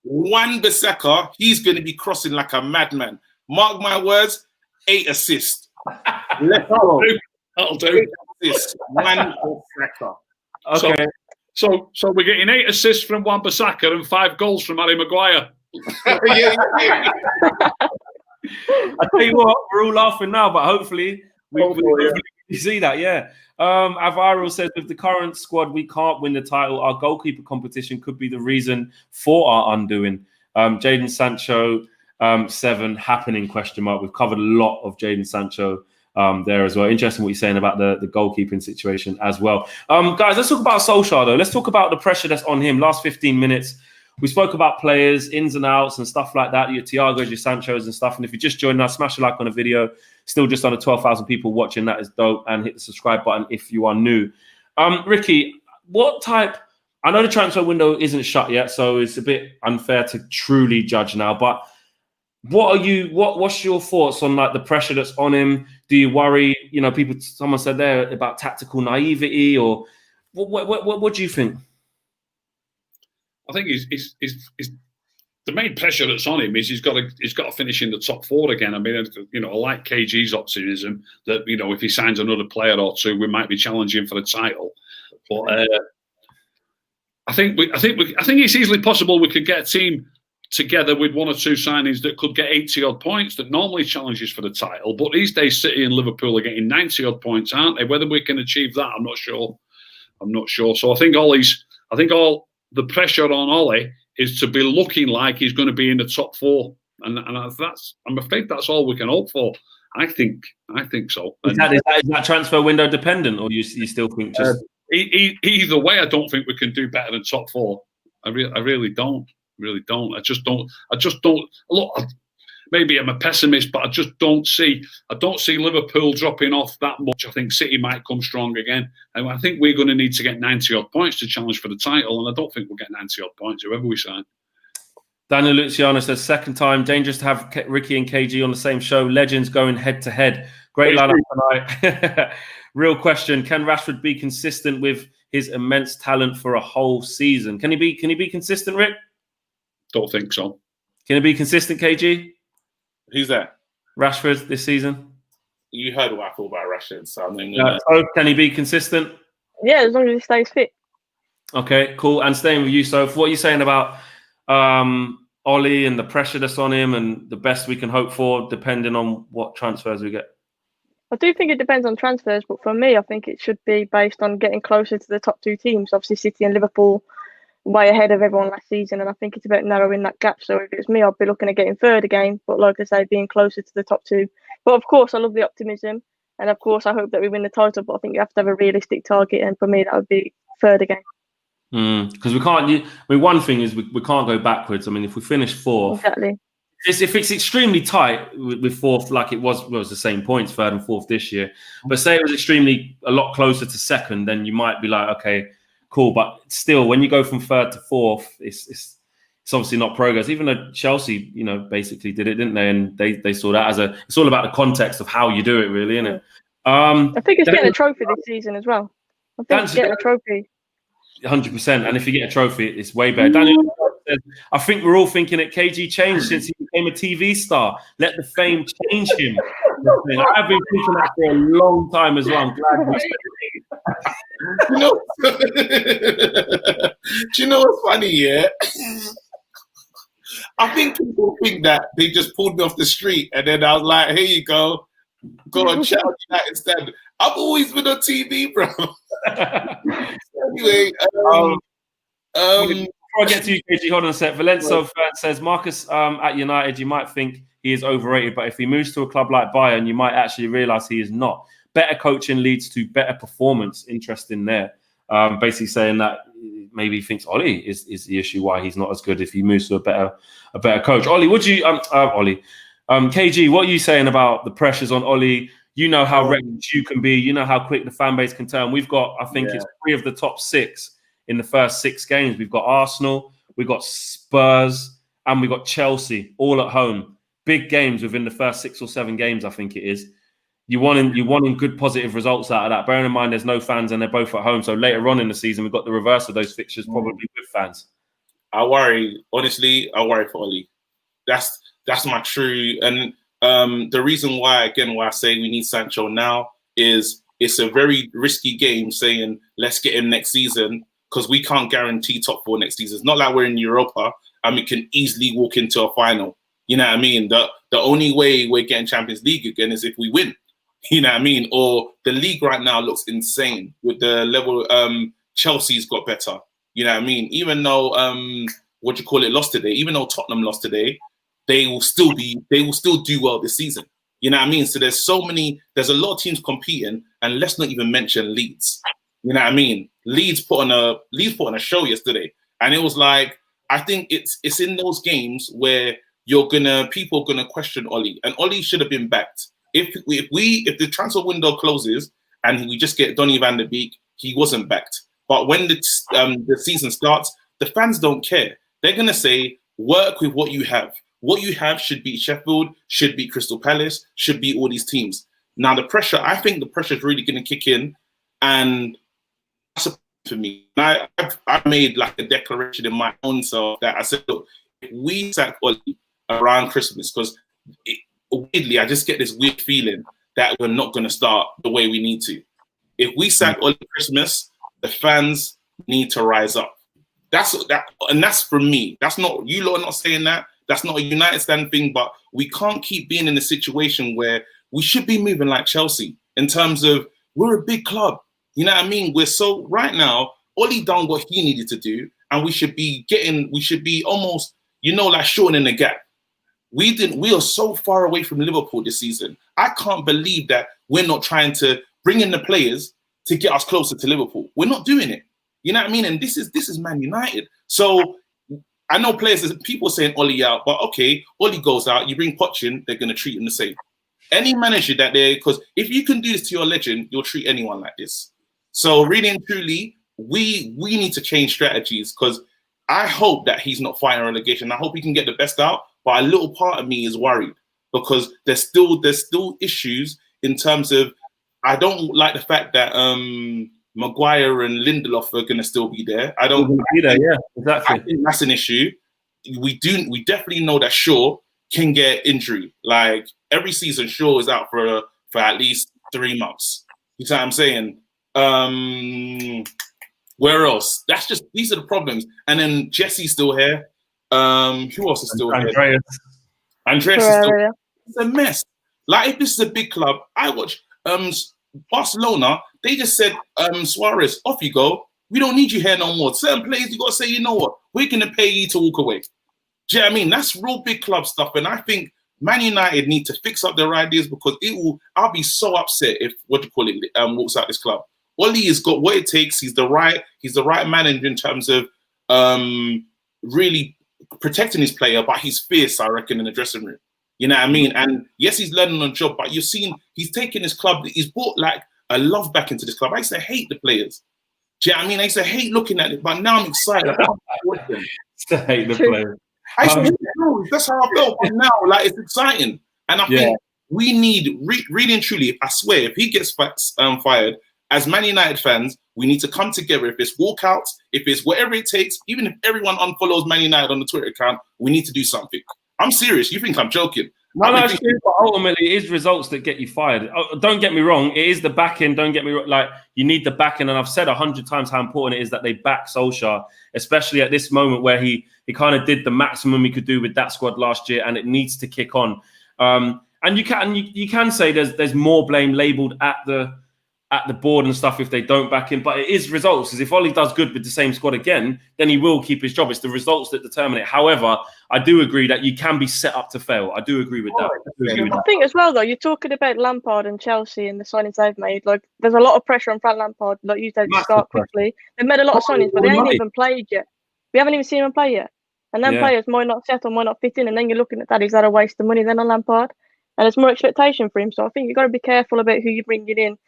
[SPEAKER 1] Wan-Bissaka, he's going to be crossing like a madman. Mark my words, 8 assists. Let's go.
[SPEAKER 3] That'll do.
[SPEAKER 1] 8 assists. Wan-Bissaka.
[SPEAKER 2] okay.
[SPEAKER 3] So we're getting 8 assists from Wan-Bissaka and 5 goals from Harry Maguire.
[SPEAKER 1] Yeah.
[SPEAKER 2] I tell you what, we're all laughing now, but hopefully we see that. Yeah. Aviro says with the current squad, we can't win the title. Our goalkeeper competition could be the reason for our undoing. Jadon Sancho, 7 happening ? We've covered a lot of Jadon Sancho there as well. Interesting what you're saying about the goalkeeping situation as well. Guys, let's talk about Solskjaer though. Let's talk about the pressure that's on him. Last 15 minutes. We spoke about players, ins and outs and stuff like that. Your Thiagos, your Sanchos and stuff. And if you just joined us, smash a like on the video. Still just under 12,000 people watching. That is dope. And hit the subscribe button if you are new. Ricky, what type... I know the transfer window isn't shut yet, so it's a bit unfair to truly judge now. But what's your thoughts on like the pressure that's on him? Do you worry? You know, someone said there about tactical naivety, or what do you think?
[SPEAKER 3] I think he's the main pressure that's on him is he's got to finish in the top 4 again. I mean, you know, I like KG's optimism that, you know, if he signs another player or two, we might be challenging for the title. But I think it's easily possible we could get a team together with 1 or 2 signings that could get 80 odd points that normally challenges for the title. But these days, City and Liverpool are getting 90 odd points, aren't they? Whether we can achieve that, I'm not sure. So I think all the pressure on Ollie is to be looking like he's going to be in the top 4, and I'm afraid that's all we can hope for. I think so.
[SPEAKER 2] Is that transfer window dependent, or you still think just
[SPEAKER 3] either way? I don't think we can do better than top 4. I really don't. I just don't. Look, maybe I'm a pessimist, but I just don't see. I don't see Liverpool dropping off that much. I think City might come strong again, and I think we're going to need to get 90 odd points to challenge for the title. And I don't think we'll get 90 odd points whoever we sign.
[SPEAKER 2] Daniel Luciano says second time. Dangerous to have Ricky and KG on the same show. Legends going head to head. Great lineup tonight. Real question: can Rashford be consistent with his immense talent for a whole season? Can he be consistent, Rick?
[SPEAKER 3] Don't think so.
[SPEAKER 2] Can he be consistent, KG?
[SPEAKER 1] Who's that?
[SPEAKER 2] Rashford this season.
[SPEAKER 1] You heard what I thought about Rashford, so I mean,
[SPEAKER 2] so can he be consistent?
[SPEAKER 4] Yeah, as long as he stays fit.
[SPEAKER 2] Okay, cool. And staying with you, so what are you saying about Ollie and the pressure that's on him and the best we can hope for, depending on what transfers we get?
[SPEAKER 4] I do think it depends on transfers, but for me, I think it should be based on getting closer to the top 2 teams. Obviously, City and Liverpool way ahead of everyone last season, and I think it's about narrowing that gap. So if it was me, I'd be looking at getting 3rd again, but like I say, being closer to the top 2. But of course, I love the optimism, and of course, I hope that we win the title, but I think you have to have a realistic target, and for me, that would be 3rd again.
[SPEAKER 2] Because we can't. I mean, one thing is we can't go backwards. I mean, if we finish 4th,
[SPEAKER 4] exactly.
[SPEAKER 2] If it's extremely tight with 4th, like it was the same points, 3rd and 4th this year, but say it was a lot closer to 2nd, then you might be like, okay, cool. But still, when you go from 3rd to 4th, it's obviously not progress. Even though Chelsea, you know, basically did it, didn't they? And they saw that it's all about the context of how you do it, really, isn't it?
[SPEAKER 4] I think it's getting a trophy this season as well. I think it's getting a trophy.
[SPEAKER 2] 100%. And if you get a trophy, it's way better. Daniel says, I think we're all thinking that KG changed since he became a TV star. Let the fame change him. I've been thinking that for a long time as well. I'm glad we
[SPEAKER 1] do you know what's funny? Yeah, I think people think that they just pulled me off the street and then I was like, "Here you go on Channel United stand." I've always been on TV, bro. Anyway,
[SPEAKER 2] before I get to you, KG, hold on a sec. Valenzo says Marcus at United, you might think he is overrated, but if he moves to a club like Bayern, you might actually realise he is not. Better coaching leads to better performance. Interesting there. Basically saying that maybe he thinks Ollie is the issue why he's not as good if he moves to a better coach. Ollie, would you KG, what are you saying about the pressures on Ollie? You know how reckless you can be. You know how quick the fan base can turn. We've got, I think it's 3 of the top 6 in the first 6 games. We've got Arsenal, we've got Spurs, and we've got Chelsea all at home. Big games within the first 6 or 7 games, I think it is. You wanting good positive results out of that. Bearing in mind there's no fans and they're both at home. So later on in the season, we've got the reverse of those fixtures, probably with fans.
[SPEAKER 1] I worry for Ollie. That's my true. And the reason why I say we need Sancho now is it's a very risky game saying let's get him next season, because we can't guarantee top 4 next season. It's not like we're in Europa and we can easily walk into a final. You know what I mean? The only way we're getting Champions League again is if we win. You know what I mean? Or the league right now looks insane with the level. Chelsea's got better. You know what I mean? Even though lost today, even though Tottenham lost today, they will still do well this season. You know what I mean? So there's a lot of teams competing, and let's not even mention Leeds. You know what I mean? Leeds put on a show yesterday, and it was like, I think it's in those games where people are gonna question Ollie, and Ollie should have been backed. If the transfer window closes and we just get Donny van der Beek, he wasn't backed. But when the season starts, the fans don't care. They're gonna say, work with what you have. What you have should be Sheffield, should be Crystal Palace, should be all these teams. Now I think the pressure is really gonna kick in, and that's for me. I made like a declaration in my own self that I said, look, if we sack Ollie around Christmas, because weirdly, I just get this weird feeling that we're not going to start the way we need to. If we sack Ollie Christmas, the fans need to rise up. That's from me. That's not, you lot are not saying that. That's not a United stand thing, but we can't keep being in a situation where we should be moving like Chelsea in terms of we're a big club. You know what I mean? Right now, Ollie done what he needed to do, and we should be almost, like shortening the gap. We are so far away from Liverpool this season. I can't believe that we're not trying to bring in the players to get us closer to Liverpool. We're not doing it. You know what I mean? And this is Man United. So I know people saying Ollie out, but okay, Ollie goes out, you bring Poch in, they're going to treat him the same. Any manager because if you can do this to your legend, you'll treat anyone like this. So really and truly, we need to change strategies, because I hope that he's not fighting relegation. I hope he can get the best out. But a little part of me is worried, because there's still issues in terms of, I don't like the fact that Maguire and Lindelof are going to still be there. I don't be there. Yeah, exactly. I think that's an issue. We definitely know that Shaw can get injury. Like every season, Shaw is out for at least 3 months. You see what I'm saying? Where else? These are the problems. And then Jesse's still here. Who else is still here? Andreas is still here. It's a mess. Like, if this is a big club, I watch Barcelona, they just said, Suarez, off you go. We don't need you here no more. Certain players, you got to say, you know what? We're going to pay you to walk away. Do you know what I mean? That's real big club stuff. And I think Man United need to fix up their ideas, because I'll be so upset if, walks out this club. Ollie has got what it takes. He's the right manager in terms of really protecting his player, but he's fierce, I reckon, in the dressing room. You know what I mean? And yes, he's learning on the job, but you've seen he's taken his club, he's brought like a love back into this club. I used to hate the players. Do you know what I mean? I used to hate looking at it, but now I'm excited. I can't watch them.
[SPEAKER 2] To hate the players.
[SPEAKER 1] I used to hate them. That's how I felt. But now, like, it's exciting. And I think we need, really and truly, I swear, if he gets fired, as Man United fans, we need to come together. If it's walkouts, if it's whatever it takes, even if everyone unfollows Man United on the Twitter account, we need to do something. I'm serious. You think I'm joking?
[SPEAKER 2] No, it's true, but ultimately it is results that get you fired. Don't get me wrong. It is the backing. Don't get me wrong. Like, you need the backing. And I've said 100 times how important it is that they back Solskjaer, especially at this moment where he kind of did the maximum he could do with that squad last year, and it needs to kick on. And you can say there's more blame labelled at the board and stuff if they don't back him, but it is results. Because if Ollie does good with the same squad again, then he will keep his job. It's the results that determine it. However, I do agree that you can be set up to fail. I do agree with that.
[SPEAKER 4] I think as well, though, you're talking about Lampard and Chelsea and the signings they've made. Like, there's a lot of pressure on Frank Lampard, like you said, to start quickly. They've made a lot of signings, but they ain't even played yet. We haven't even seen them play yet. And then
[SPEAKER 2] Yeah.
[SPEAKER 4] players might not settle, might not fit in, and then you're looking at that, is that a waste of money then on Lampard? And there's more expectation for him. So I think you've got to be careful about who you're bringing in.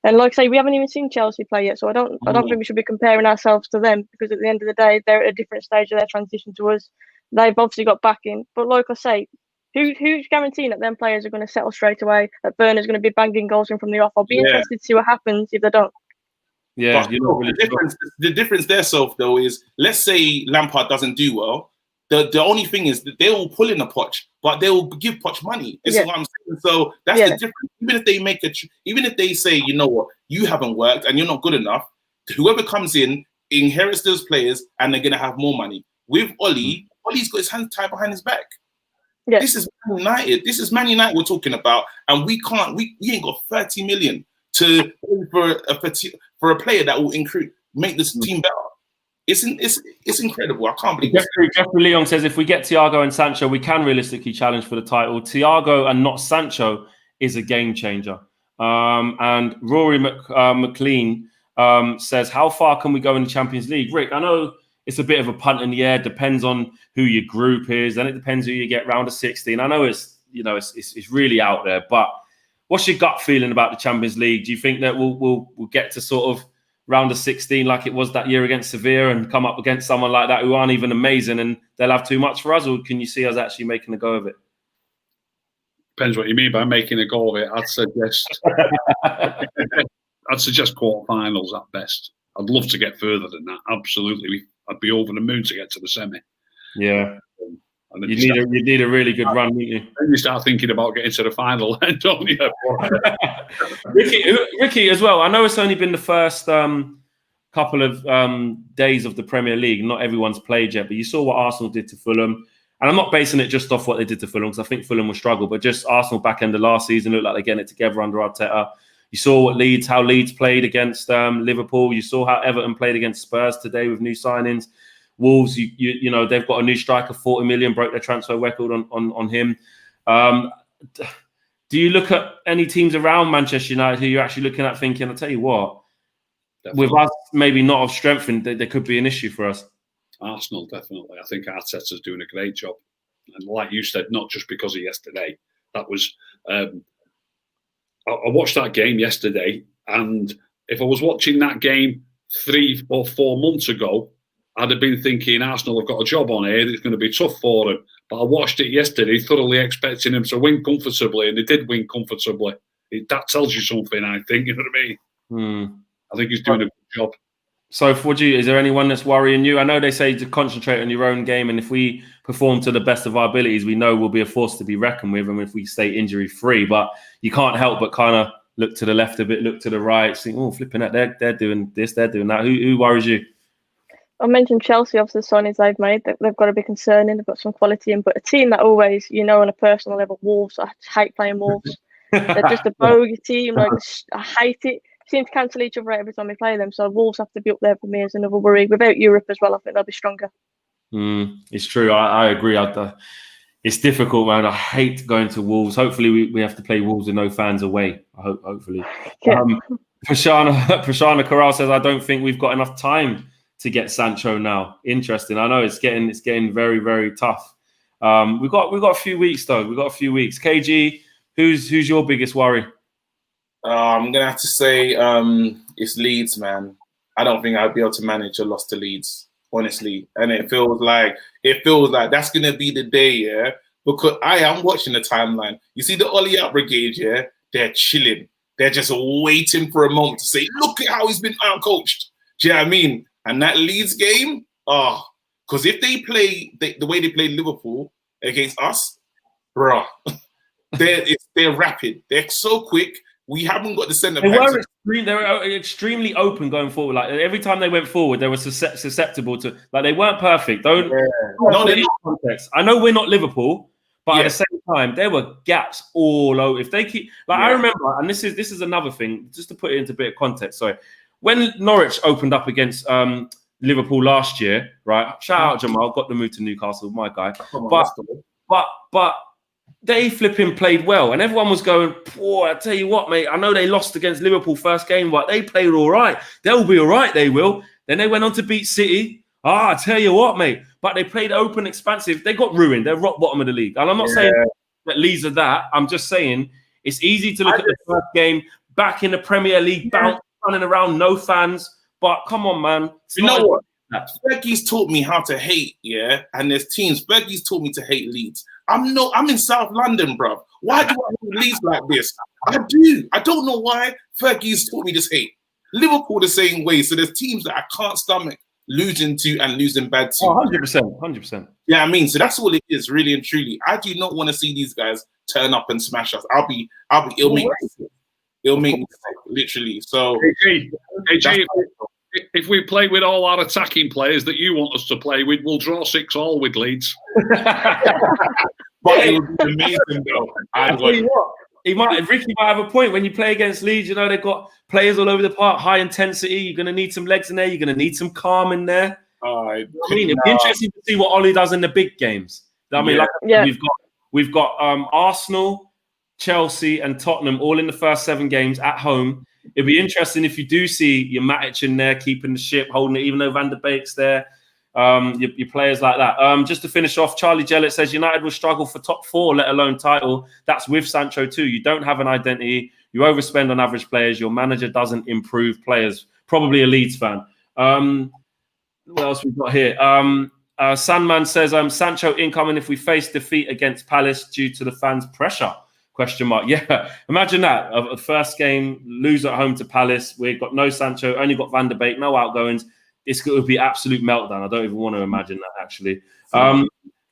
[SPEAKER 4] And like I say, we haven't even seen Chelsea play yet, so I don't think we should be comparing ourselves to them, because at the end of the day, they're at a different stage of their transition to us. They've obviously got backing, but like I say, who's guaranteeing that them players are going to settle straight away? That Werner's going to be banging goals in from the off? I'll be interested to see what happens if they don't.
[SPEAKER 2] Yeah,
[SPEAKER 1] But the difference there, Soph, though, is let's say Lampard doesn't do well. The only thing is that they will pull in a Poch, but they will give Poch money. This is what I'm saying. So that's the difference. Even if they even if they say, you know what, you haven't worked and you're not good enough, whoever comes in inherits those players and they're gonna have more money. With Ollie, Ollie's got his hands tied behind his back. Yeah. This is Man United. This is Man United we're talking about, and we ain't got 30 million to for a player that will make this team better. It's incredible. I can't believe it.
[SPEAKER 2] Jeffrey Leong says if we get Thiago and Sancho, we can realistically challenge for the title. Thiago and not Sancho is a game changer. And Rory McLean says, how far can we go in the Champions League? Rick, I know it's a bit of a punt in the air. Depends on who your group is, and it depends who you get round of 16. I know it's really out there, but what's your gut feeling about the Champions League? Do you think that we'll get to sort of round of 16 like it was that year against Sevilla and come up against someone like that who aren't even amazing and they'll have too much for us, or can you see us actually making a go of it?
[SPEAKER 3] Depends what you mean by making a go of it. I'd suggest quarterfinals at best. I'd love to get further than that. Absolutely, I'd be over the moon to get to the semi.
[SPEAKER 2] Yeah, you need a really good run, don't you?
[SPEAKER 3] Then you start thinking about getting to the final, don't you?
[SPEAKER 2] Ricky, as well. I know it's only been the first couple of days of the Premier League. Not everyone's played yet, but you saw what Arsenal did to Fulham. And I'm not basing it just off what they did to Fulham, because I think Fulham will struggle, but just Arsenal back end of last season looked like they're getting it together under Arteta. You saw how Leeds played against Liverpool. You saw how Everton played against Spurs today with new signings. Wolves, you know, they've got a new striker, 40 million, broke their transfer record on him. Do you look at any teams around Manchester United who you're actually looking at thinking, I'll tell you what, definitely. With us maybe not of strengthened, there could be an issue for us?
[SPEAKER 3] Arsenal, definitely. I think Arteta's doing a great job. And like you said, not just because of yesterday. That was... I watched that game yesterday, and if I was watching that game 3 or 4 months ago, I'd have been thinking Arsenal have got a job on here. It's going to be tough for them. But I watched it yesterday, thoroughly expecting them to win comfortably, and they did win comfortably. That tells you something, I think. You know what I mean? I think he's doing a good job.
[SPEAKER 2] So, is there anyone that's worrying you? I know they say to concentrate on your own game, and if we perform to the best of our abilities, we know we'll be a force to be reckoned with, and if we stay injury-free. But you can't help but kind of look to the left a bit, look to the right, think, oh, flipping that, they're doing this, they're doing that. Who worries you?
[SPEAKER 4] I mentioned Chelsea, obviously the signings they've made, they've got to be concerning. They've got some quality in, but a team that always, you know, on a personal level, Wolves, I hate playing Wolves. They're just a bogey team. Like, I hate it. Seem to cancel each other out every time we play them. So Wolves have to be up there for me as another worry. Without Europe as well, I think they'll be stronger.
[SPEAKER 2] It's true. I agree. It's difficult, man. I hate going to Wolves. Hopefully we have to play Wolves with no fans away. Hopefully. Yeah. Prashana Corral says, I don't think we've got enough time to get Sancho now. Interesting. I know it's getting very, very tough. We've got a few weeks though. We've got a few weeks. KG, who's your biggest worry?
[SPEAKER 1] I'm gonna have to say it's Leeds, man. I don't think I'd be able to manage a loss to Leeds, honestly. And it feels like that's gonna be the day, yeah. Because I am watching the timeline. You see the Ollie out brigade, yeah. They're chilling. They're just waiting for a moment to say, "Look at how he's been outcoached." Do you know what I mean? And that Leeds game, because if they play the way they played Liverpool against us, bro, they're rapid. They're so quick. We haven't got the centre backs.
[SPEAKER 2] They were extremely open going forward. Like every time they went forward, they were susceptible to. Like they weren't perfect. No, they're not. I know we're not Liverpool, but at the same time, there were gaps all over. If they keep, I remember, and this is another thing, just to put it into a bit of context. Sorry, when Norwich opened up against Liverpool last year, right? Shout out Jamal, got the move to Newcastle, my guy. But they flipping played well, and everyone was going, "Boy, I tell you what, mate. I know they lost against Liverpool first game, but they played all right. They'll be all right. They will." Then they went on to beat City I tell you what, mate. But they played open, expansive. They got ruined. They're rock bottom of the league. And I'm not saying that Leeds are that. I'm just saying it's easy to look at the first game back in the Premier League, bounce, running around, no fans. But come on, man.
[SPEAKER 1] You know what? Fergie's taught me how to hate, and there's teams. Fergie's taught me to hate Leeds. I'm in South London, bro. Why do I hate Leeds like this? I do. I don't know why. Fergie's taught me this hate. Liverpool the same way. So there's teams that I can't stomach losing to and losing bad to.
[SPEAKER 2] 100%.
[SPEAKER 1] Yeah, I mean, so that's all it is, really and truly. I do not want to see these guys turn up and smash us. It'll make me sick, literally. So
[SPEAKER 3] if we play with all our attacking players that you want us to play with, we'll draw 6-6 with Leeds.
[SPEAKER 1] But it would be amazing, though.
[SPEAKER 2] I'll tell you what, Ricky might have a point. When you play against Leeds, you know, they've got players all over the park, high intensity. You're going to need some legs in there. You're going to need some calm in there. It'd be interesting to see what Ollie does in the big games. I mean, we've got Arsenal, Chelsea, and Tottenham all in the first 7 games at home. It'd be interesting if you do see your Matic in there, keeping the ship, holding it, even though Van der Beek's there. Your players like that. Just to finish off, Charlie Jellett says United will struggle for top 4, let alone title. That's with Sancho too. You don't have an identity. You overspend on average players. Your manager doesn't improve players. Probably a Leeds fan. What else we've got here? Sandman says Sancho incoming if we face defeat against Palace due to the fans' pressure. ? Yeah, imagine that. A first game, lose at home to Palace. We've got no Sancho, only got Van der Beek, no outgoings. It's going to be absolute meltdown. I don't even want to imagine that, actually.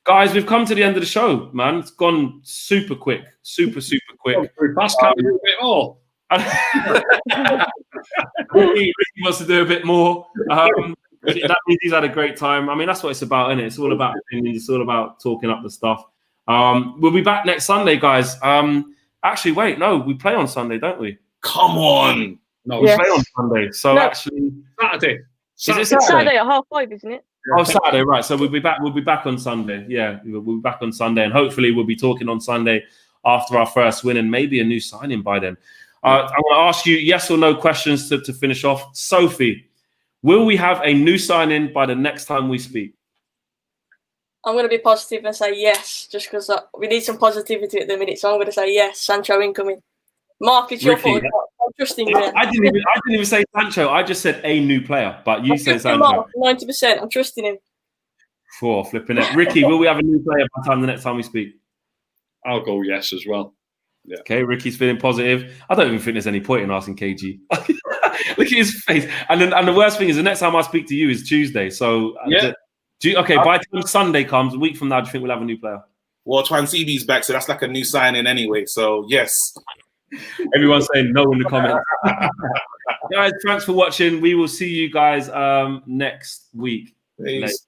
[SPEAKER 2] Guys, we've come to the end of the show, man. It's gone super quick. Super quick.
[SPEAKER 3] Fast, can't we do a bit more?
[SPEAKER 2] Ricky wants to do a bit more. That means he's had a great time. I mean, that's what it's about, isn't it? It's all about opinions. It's all about talking up the stuff. We'll be back next Sunday, guys. Actually, wait, no, we play on Sunday, don't we?
[SPEAKER 1] Come on.
[SPEAKER 2] No, we play on Sunday. So actually,
[SPEAKER 3] Saturday.
[SPEAKER 2] Is it
[SPEAKER 4] Saturday at 5:30, isn't it?
[SPEAKER 2] Oh, Saturday, right. So we'll be back on Sunday. Yeah, we'll be back on Sunday. And hopefully we'll be talking on Sunday after our first win and maybe a new signing by then. I want to ask you yes or no questions to finish off. Sophie, will we have a new signing by the next time we speak?
[SPEAKER 4] I'm going to be positive and say yes, just because we need some positivity at the minute. So I'm going to say yes, Sancho incoming. Mark, it's your fault. I'm trusting you.
[SPEAKER 2] I didn't even say Sancho. I just said a new player, but you said Sancho.
[SPEAKER 4] 90%. I'm trusting him.
[SPEAKER 2] For flipping it. Ricky, will we have a new player by the next time we speak?
[SPEAKER 3] I'll go yes as well. Yeah. Okay,
[SPEAKER 2] Ricky's feeling positive. I don't even think there's any point in asking KG. Look at his face. And the worst thing is the next time I speak to you is Tuesday. So by the time Sunday comes, a week from now, do you think we'll have a new player?
[SPEAKER 1] Well, Twansibi's back, so that's like a new signing anyway. So yes.
[SPEAKER 2] Everyone's saying no in the comments. Guys, thanks for watching. We will see you guys next week.
[SPEAKER 1] Nice.